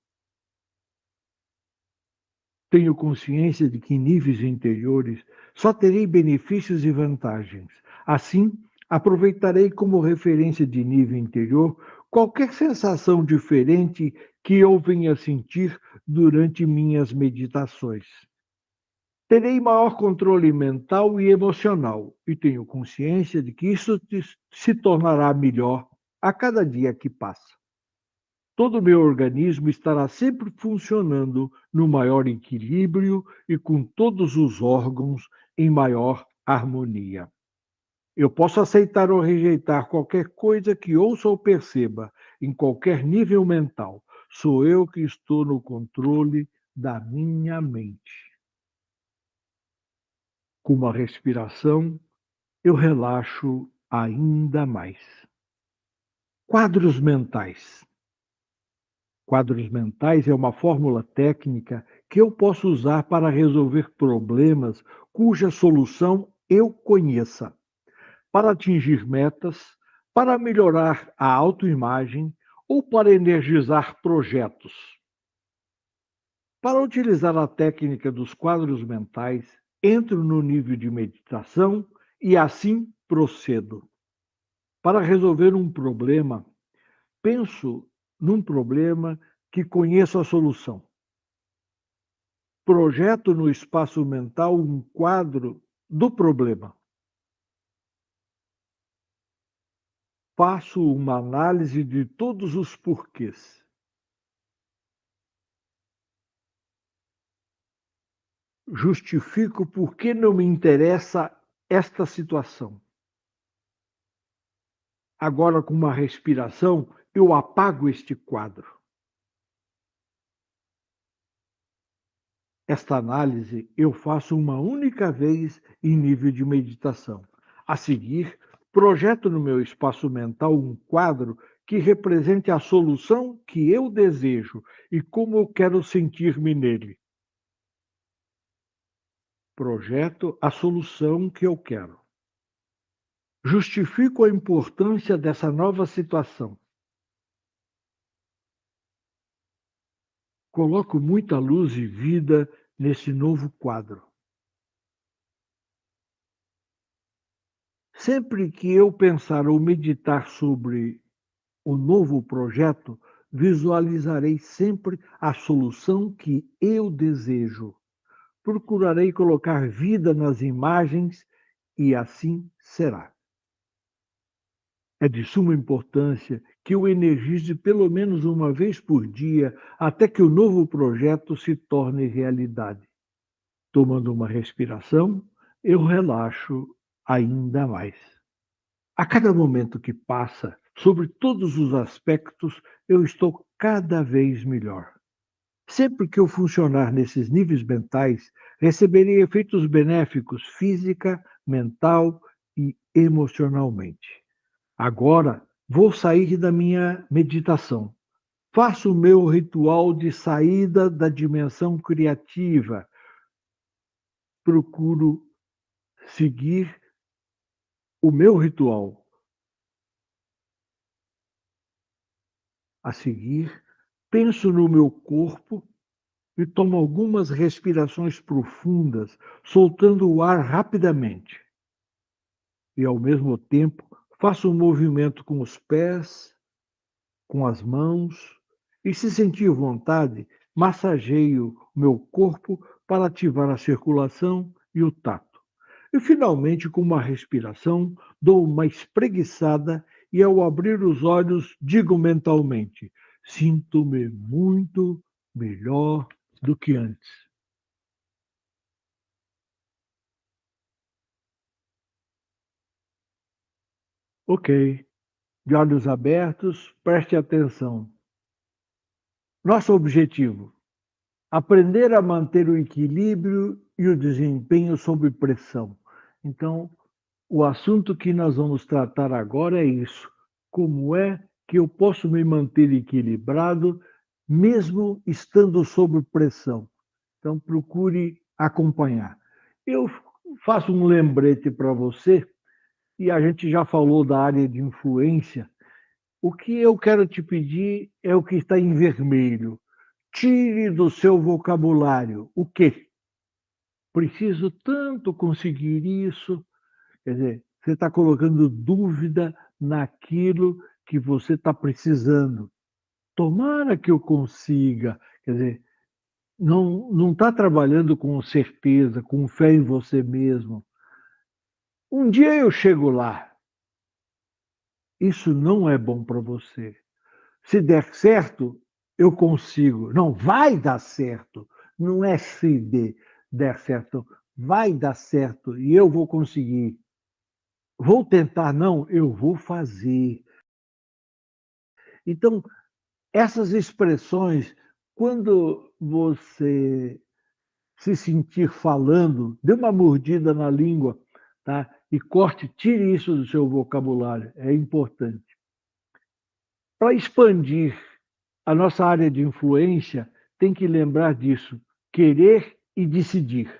Tenho consciência de que em níveis interiores só terei benefícios e vantagens. Assim, aproveitarei como referência de nível interior qualquer sensação diferente que eu venha sentir durante minhas meditações. Terei maior controle mental e emocional, e tenho consciência de que isso se tornará melhor a cada dia que passa. Todo o meu organismo estará sempre funcionando no maior equilíbrio e com todos os órgãos em maior harmonia. Eu posso aceitar ou rejeitar qualquer coisa que ouça ou perceba, em qualquer nível mental. Sou eu que estou no controle da minha mente. Com uma respiração, eu relaxo ainda mais. Quadros mentais. Quadros mentais é uma fórmula técnica que eu posso usar para resolver problemas cuja solução eu conheça, para atingir metas, para melhorar a autoimagem ou para energizar projetos. Para utilizar a técnica dos quadros mentais, entro no nível de meditação e assim procedo. Para resolver um problema, penso num problema que conheço a solução. Projeto no espaço mental um quadro do problema. Faço uma análise de todos os porquês. Justifico por que não me interessa esta situação. Agora, com uma respiração, eu apago este quadro. Esta análise eu faço uma única vez em nível de meditação. A seguir, projeto no meu espaço mental um quadro que represente a solução que eu desejo e como eu quero sentir-me nele. Projeto a solução que eu quero. Justifico a importância dessa nova situação. Coloco muita luz e vida nesse novo quadro. Sempre que eu pensar ou meditar sobre o novo projeto, visualizarei sempre a solução que eu desejo. Procurarei colocar vida nas imagens e assim será. É de suma importância que eu energize pelo menos uma vez por dia até que o novo projeto se torne realidade. Tomando uma respiração, eu relaxo ainda mais. A cada momento que passa, sobre todos os aspectos, eu estou cada vez melhor. Sempre que eu funcionar nesses níveis mentais, receberei efeitos benéficos física, mental e emocionalmente. Agora, vou sair da minha meditação. Faço o meu ritual de saída da dimensão criativa. Procuro seguir o meu ritual. A seguir, penso no meu corpo e tomo algumas respirações profundas, soltando o ar rapidamente. E, ao mesmo tempo, faço um movimento com os pés, com as mãos, e, se sentir vontade, massageio o meu corpo para ativar a circulação e o tato. E, finalmente, com uma respiração, dou uma espreguiçada e, ao abrir os olhos, digo mentalmente: sinto-me muito melhor do que antes. Ok, de olhos abertos, preste atenção. Nosso objetivo: aprender a manter o equilíbrio e o desempenho sob pressão. Então, o assunto que nós vamos tratar agora é isso. Como é que eu posso me manter equilibrado mesmo estando sob pressão? Então, procure acompanhar. Eu faço um lembrete para você, e a gente já falou da área de influência. O que eu quero te pedir é o que está em vermelho, Tire do seu vocabulário o quê? Preciso tanto conseguir isso. Quer dizer, você está colocando dúvida naquilo que você está precisando. Tomara que eu consiga. Quer dizer, não está trabalhando com certeza, com fé em você mesmo. Um dia eu chego lá. Isso não é bom para você. Se der certo, eu consigo. Não, vai dar certo. Não é se der certo. Vai dar certo e eu vou conseguir. Vou tentar, não, eu vou fazer. Então, essas expressões, quando você se sentir falando, dê uma mordida na língua, tá? E corte, tire isso do seu vocabulário, é importante. Para expandir a nossa área de influência, tem que lembrar disso, querer e decidir.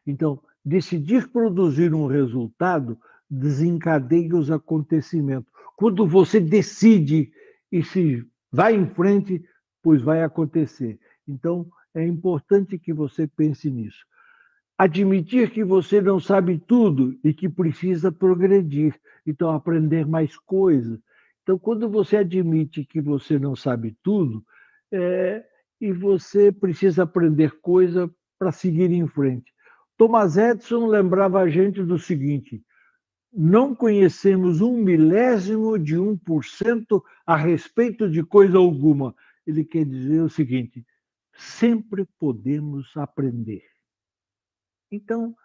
Então, decidir produzir um resultado desencadeia os acontecimentos. Quando você decide e se vai em frente, pois vai acontecer. Então, é importante que você pense nisso. Admitir que você não sabe tudo e que precisa progredir, então aprender mais coisas. Então, quando você admite que você não sabe tudo, é, e você precisa aprender coisa para seguir em frente. Thomas Edison lembrava a gente do seguinte: não conhecemos 1/1000% a respeito de coisa alguma. Ele quer dizer o seguinte: sempre podemos aprender. Então,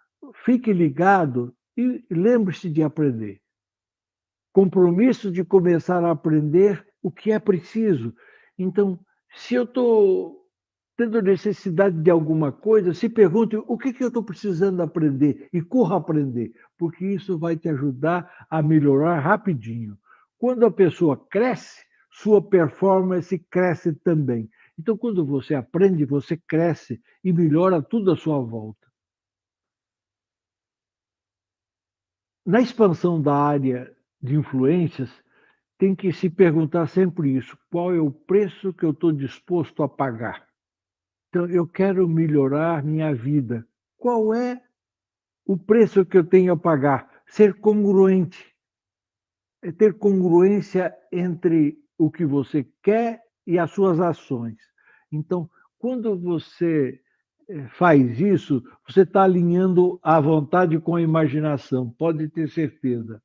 fique ligado e lembre-se de aprender. Compromisso de começar a aprender o que é preciso. Então, se eu estou tendo necessidade de alguma coisa, se pergunte o que eu estou precisando aprender e corra aprender, porque isso vai te ajudar a melhorar rapidinho. Quando a pessoa cresce, sua performance cresce também. Então, quando você aprende, você cresce e melhora tudo à sua volta. Na expansão da área de influências, tem que se perguntar sempre isso: qual é o preço que eu estou disposto a pagar? Então, eu quero melhorar minha vida. Qual é o preço que eu tenho a pagar? Ser congruente. É ter congruência entre o que você quer e as suas ações. Então, quando você faz isso, você está alinhando a vontade com a imaginação, pode ter certeza.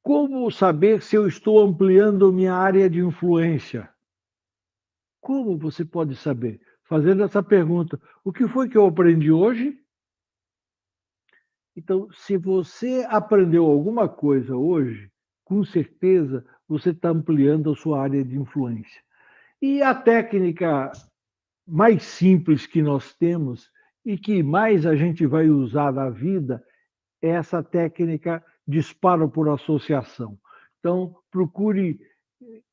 Como saber se eu estou ampliando minha área de influência? Como você pode saber? Fazendo essa pergunta: o que foi que eu aprendi hoje? Então, se você aprendeu alguma coisa hoje, com certeza você está ampliando a sua área de influência. E a técnica mais simples que nós temos e que mais a gente vai usar na vida é essa técnica disparo por associação. Então, procure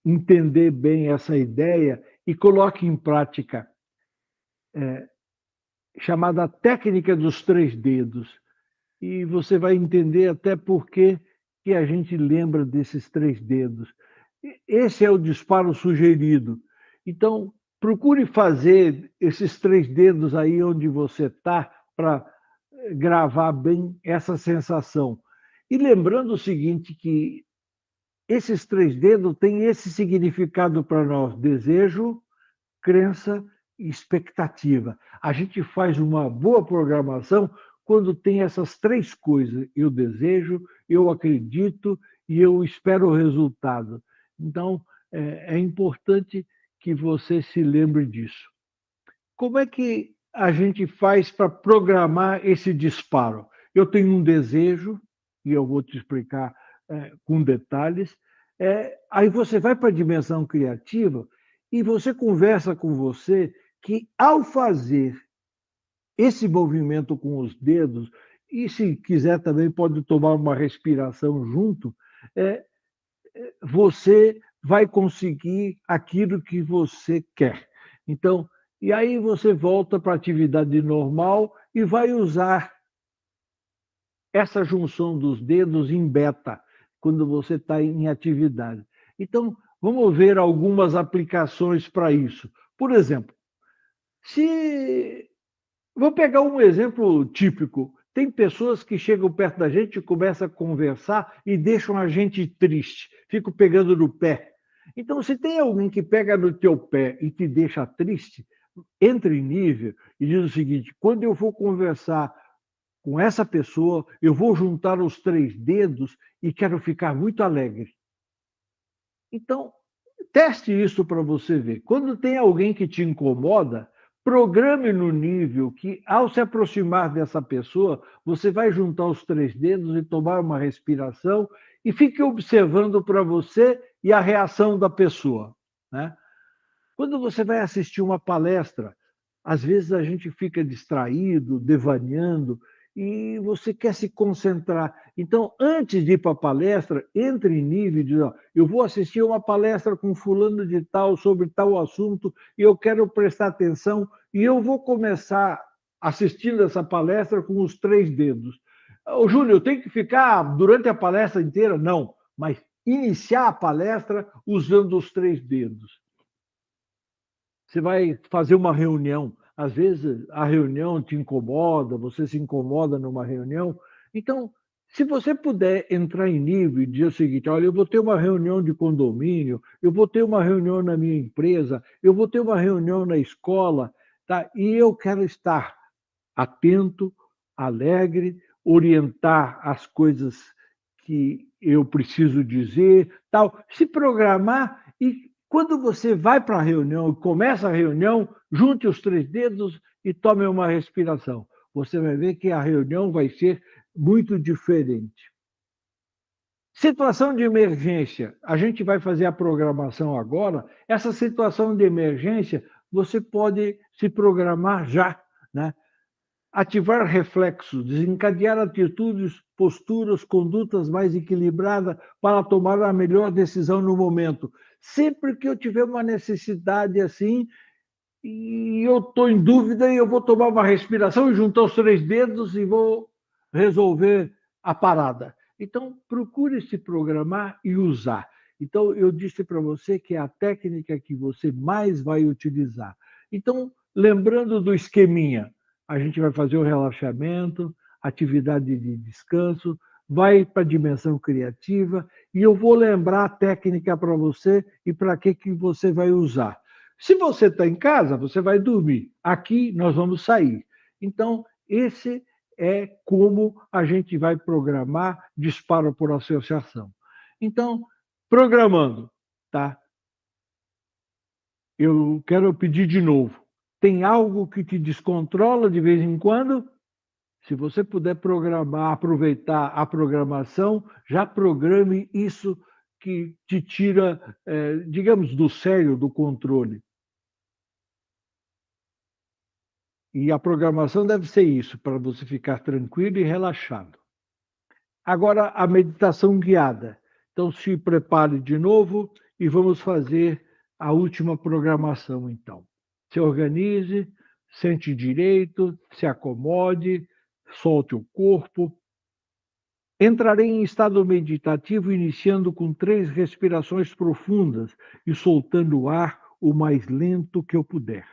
entender bem essa ideia e coloque em prática, chamada técnica dos 3 dedos. E você vai entender até por que a gente lembra desses 3 dedos. Esse é o disparo sugerido. Então, procure fazer esses 3 dedos aí onde você está, para gravar bem essa sensação. E lembrando o seguinte, que esses 3 dedos têm esse significado para nós: desejo, crença e expectativa. A gente faz uma boa programação quando tem essas 3 coisas: eu desejo, eu acredito e eu espero o resultado. Então, é importante que você se lembre disso. Como é que a gente faz para programar esse disparo? Eu tenho um desejo, e eu vou te explicar com detalhes. Aí você vai para a dimensão criativa e você conversa com você que, ao fazer esse movimento com os dedos, e se quiser também pode tomar uma respiração junto, você vai conseguir aquilo que você quer. Então, e aí você volta para a atividade normal e vai usar essa junção dos dedos em beta, quando você está em atividade. Então, vamos ver algumas aplicações para isso. Por exemplo, se vou pegar um exemplo típico. Tem pessoas que chegam perto da gente e começam a conversar e deixam a gente triste, ficam pegando no pé. Então, se tem alguém que pega no teu pé e te deixa triste, entre em nível e diz o seguinte: quando eu for conversar com essa pessoa, eu vou juntar os 3 dedos e quero ficar muito alegre. Então, teste isso para você ver. Quando tem alguém que te incomoda, programe no nível que, ao se aproximar dessa pessoa, você vai juntar os 3 dedos e tomar uma respiração e fique observando para você e a reação da pessoa, né? Quando você vai assistir uma palestra, às vezes a gente fica distraído, devaneando, e você quer se concentrar. Então, antes de ir para a palestra, entre em nível e diz: ó, eu vou assistir uma palestra com fulano de tal sobre tal assunto e eu quero prestar atenção e eu vou começar assistindo essa palestra com os 3 dedos. Ô, Júlio, eu tenho que ficar durante a palestra inteira? Não, mas iniciar a palestra usando os 3 dedos. Você vai fazer uma reunião, às vezes a reunião te incomoda, você se incomoda numa reunião. Então, se você puder entrar em nível e dizer o seguinte: olha, eu vou ter uma reunião de condomínio, eu vou ter uma reunião na minha empresa, eu vou ter uma reunião na escola, tá? E eu quero estar atento, alegre, orientar as coisas que eu preciso dizer, tal. Se programar e quando você vai para a reunião e começa a reunião, junte os 3 dedos e tome uma respiração. Você vai ver que a reunião vai ser muito diferente. Situação de emergência. A gente vai fazer a programação agora. Essa situação de emergência, você pode se programar já, né? Ativar reflexos, desencadear atitudes, posturas, condutas mais equilibradas para tomar a melhor decisão no momento. Sempre que eu tiver uma necessidade assim, e eu estou em dúvida, eu vou tomar uma respiração e juntar os 3 dedos e vou resolver a parada. Então, procure se programar e usar. Então, eu disse para você que é a técnica que você mais vai utilizar. Então, lembrando do esqueminha, a gente vai fazer o relaxamento, atividade de descanso, vai para a dimensão criativa e eu vou lembrar a técnica para você e para que você vai usar. Se você está em casa, você vai dormir. Aqui nós vamos sair. Então, esse é como a gente vai programar disparo por associação. Então, programando, tá? Eu quero pedir de novo. Tem algo que te descontrola de vez em quando? Se você puder programar, aproveitar a programação, já programe isso que te tira, digamos, do sério, do controle. E a programação deve ser isso, para você ficar tranquilo e relaxado. Agora, a meditação guiada. Então, se prepare de novo e vamos fazer a última programação, então. Se organize, sente direito, se acomode, solte o corpo. Entrarei em estado meditativo, iniciando com 3 respirações profundas e soltando o ar o mais lento que eu puder.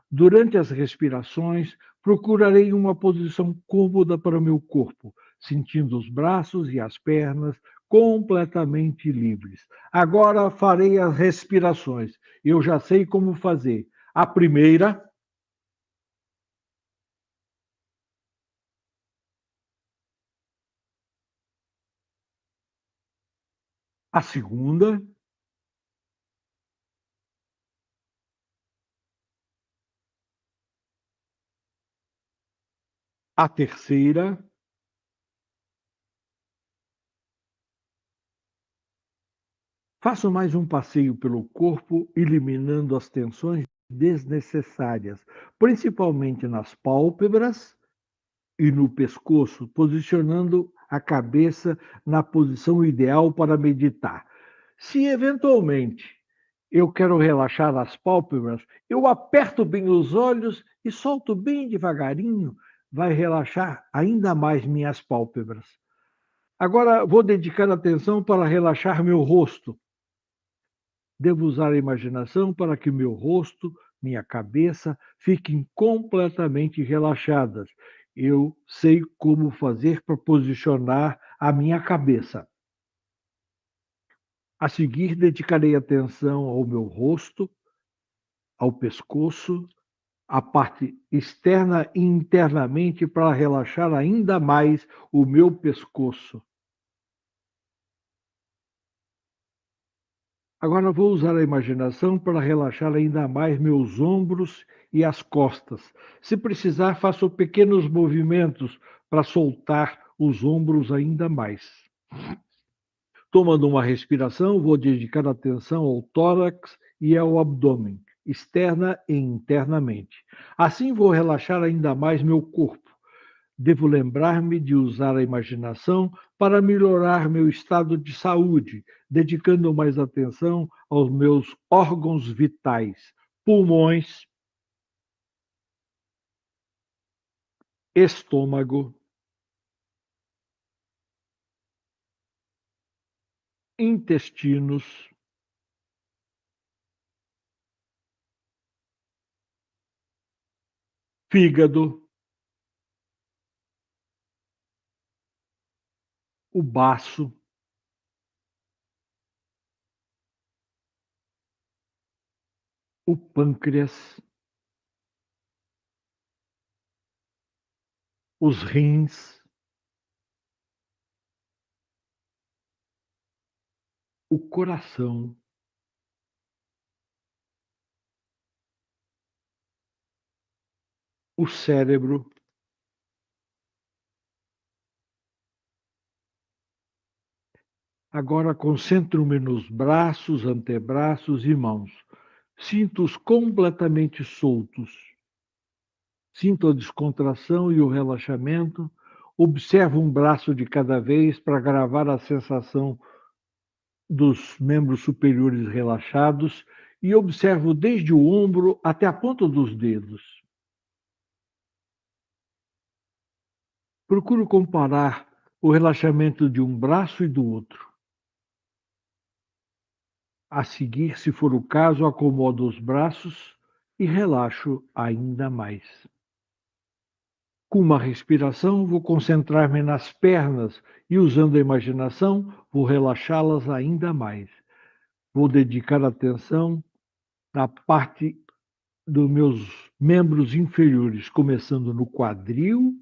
Durante as respirações, procurarei uma posição cômoda para o meu corpo, sentindo os braços e as pernas completamente livres. Agora farei as respirações. Eu já sei como fazer. A primeira, a segunda, a terceira, faço mais um passeio pelo corpo, eliminando as tensões desnecessárias, principalmente nas pálpebras e no pescoço, posicionando a cabeça na posição ideal para meditar. Se eventualmente eu quero relaxar as pálpebras, eu aperto bem os olhos e solto bem devagarinho, vai relaxar ainda mais minhas pálpebras. Agora vou dedicar atenção para relaxar meu rosto. Devo usar a imaginação para que meu rosto minha cabeça fiquem completamente relaxadas. Eu sei como fazer para posicionar a minha cabeça. A seguir, dedicarei atenção ao meu rosto, ao pescoço, à parte externa e internamente para relaxar ainda mais o meu pescoço. Agora vou usar a imaginação para relaxar ainda mais meus ombros e as costas. Se precisar, faço pequenos movimentos para soltar os ombros ainda mais. Tomando uma respiração, vou dedicar atenção ao tórax e ao abdômen, externa e internamente. Assim vou relaxar ainda mais meu corpo. Devo lembrar-me de usar a imaginação para melhorar meu estado de saúde, dedicando mais atenção aos meus órgãos vitais, pulmões, estômago, intestinos, fígado, o baço, o pâncreas, os rins, o coração, o cérebro. Agora concentro-me nos braços, antebraços e mãos. Sinto-os completamente soltos. Sinto a descontração e o relaxamento. Observo um braço de cada vez para gravar a sensação dos membros superiores relaxados e observo desde o ombro até a ponta dos dedos. Procuro comparar o relaxamento de um braço e do outro. A seguir, se for o caso, acomodo os braços e relaxo ainda mais. Com uma respiração, vou concentrar-me nas pernas e, usando a imaginação, vou relaxá-las ainda mais. Vou dedicar atenção na parte dos meus membros inferiores, começando no quadril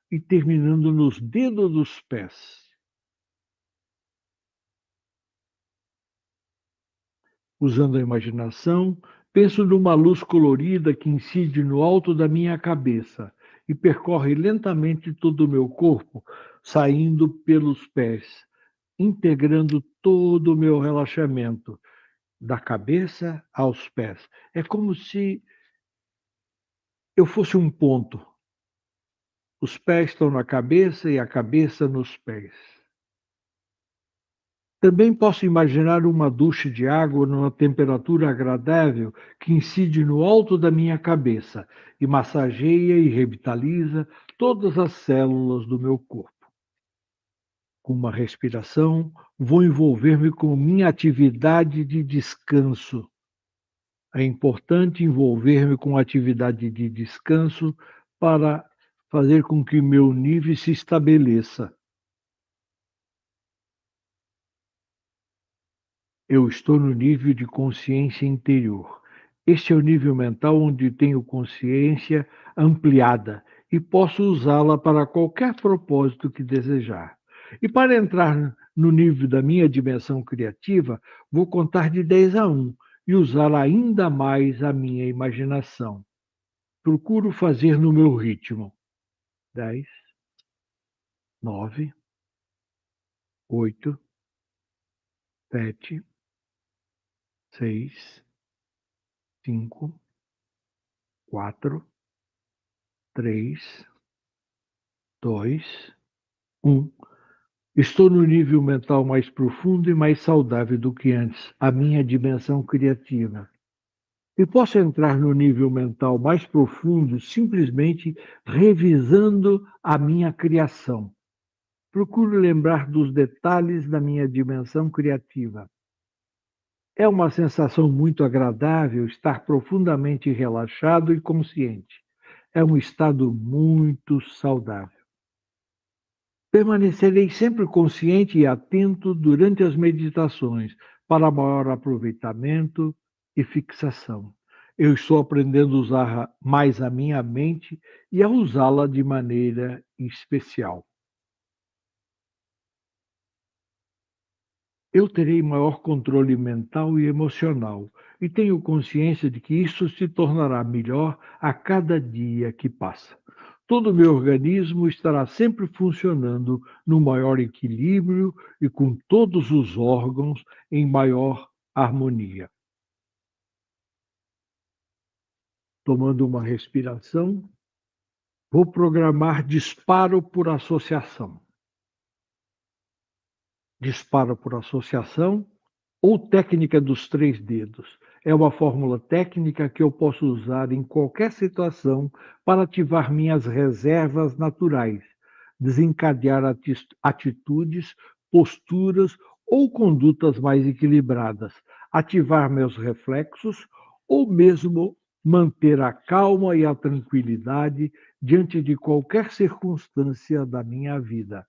e terminando nos dedos dos pés. Usando a imaginação, penso numa luz colorida que incide no alto da minha cabeça e percorre lentamente todo o meu corpo, saindo pelos pés, integrando todo o meu relaxamento, da cabeça aos pés. É como se eu fosse um ponto. Os pés estão na cabeça e a cabeça nos pés. Também posso imaginar uma ducha de água numa temperatura agradável que incide no alto da minha cabeça e massageia e revitaliza todas as células do meu corpo. Com uma respiração, vou envolver-me com minha atividade de descanso. É importante envolver-me com atividade de descanso para fazer com que meu nível se estabeleça. Eu estou no nível de consciência interior. Este é o nível mental onde tenho consciência ampliada e posso usá-la para qualquer propósito que desejar. E para entrar no nível da minha dimensão criativa, vou contar de 10 a 1 e usar ainda mais a minha imaginação. Procuro fazer no meu ritmo. 10, 9, 8, 7, 6, 5, 4, 3, 2, 1. Estou no nível mental mais profundo e mais saudável do que antes, a minha dimensão criativa. E posso entrar no nível mental mais profundo simplesmente revisando a minha criação. Procuro lembrar dos detalhes da minha dimensão criativa. É uma sensação muito agradável estar profundamente relaxado e consciente. É um estado muito saudável. Permanecerei sempre consciente e atento durante as meditações para maior aproveitamento e fixação. Eu estou aprendendo a usar mais a minha mente e a usá-la de maneira especial. Eu terei maior controle mental e emocional, e tenho consciência de que isso se tornará melhor a cada dia que passa. Todo o meu organismo estará sempre funcionando no maior equilíbrio e com todos os órgãos em maior harmonia. Tomando uma respiração, vou programar disparo por associação. Disparo por associação ou técnica dos 3 dedos. É uma fórmula técnica que eu posso usar em qualquer situação para ativar minhas reservas naturais, desencadear atitudes, posturas ou condutas mais equilibradas, ativar meus reflexos ou mesmo manter a calma e a tranquilidade diante de qualquer circunstância da minha vida.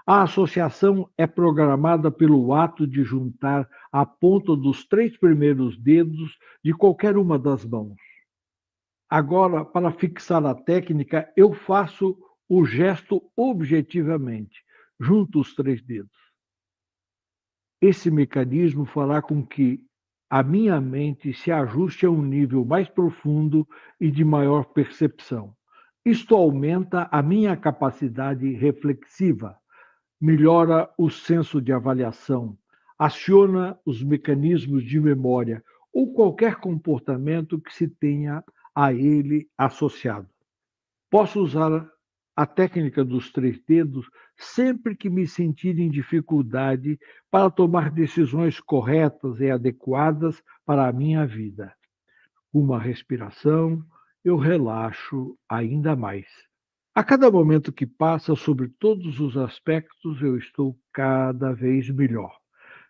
A associação é programada pelo ato de juntar a ponta dos 3 primeiros dedos de qualquer uma das mãos. Agora, para fixar a técnica, eu faço o gesto objetivamente, junto os 3 dedos. Esse mecanismo fará com que a minha mente se ajuste a um nível mais profundo e de maior percepção. Isto aumenta a minha capacidade reflexiva, melhora o senso de avaliação, aciona os mecanismos de memória ou qualquer comportamento que se tenha a ele associado. Posso usar a técnica dos 3 dedos sempre que me sentir em dificuldade para tomar decisões corretas e adequadas para a minha vida. Uma respiração, eu relaxo ainda mais. A cada momento que passa, sobre todos os aspectos, eu estou cada vez melhor.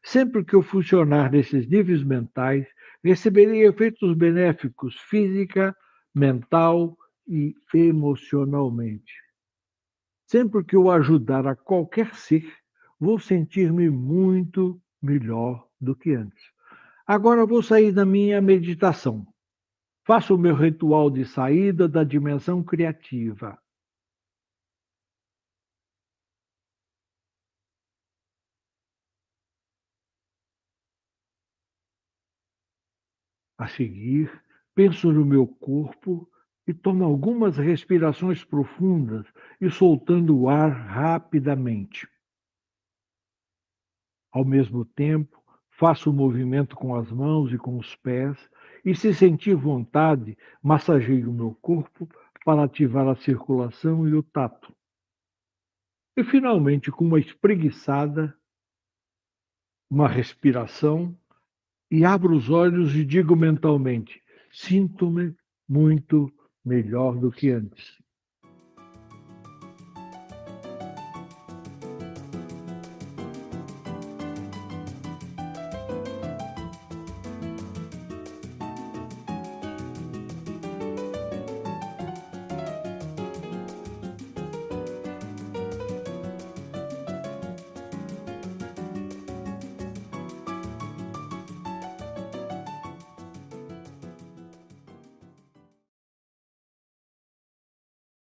Sempre que eu funcionar nesses níveis mentais, receberei efeitos benéficos física, mental e emocionalmente. Sempre que eu ajudar a qualquer ser, vou sentir-me muito melhor do que antes. Agora vou sair da minha meditação. Faço o meu ritual de saída da dimensão criativa. A seguir, penso no meu corpo e tomo algumas respirações profundas e soltando o ar rapidamente. Ao mesmo tempo, faço o movimento com as mãos e com os pés e, se sentir vontade, massageio o meu corpo para ativar a circulação e o tato. E, finalmente, com uma espreguiçada, uma respiração, e abro os olhos e digo mentalmente: sinto-me muito melhor do que antes.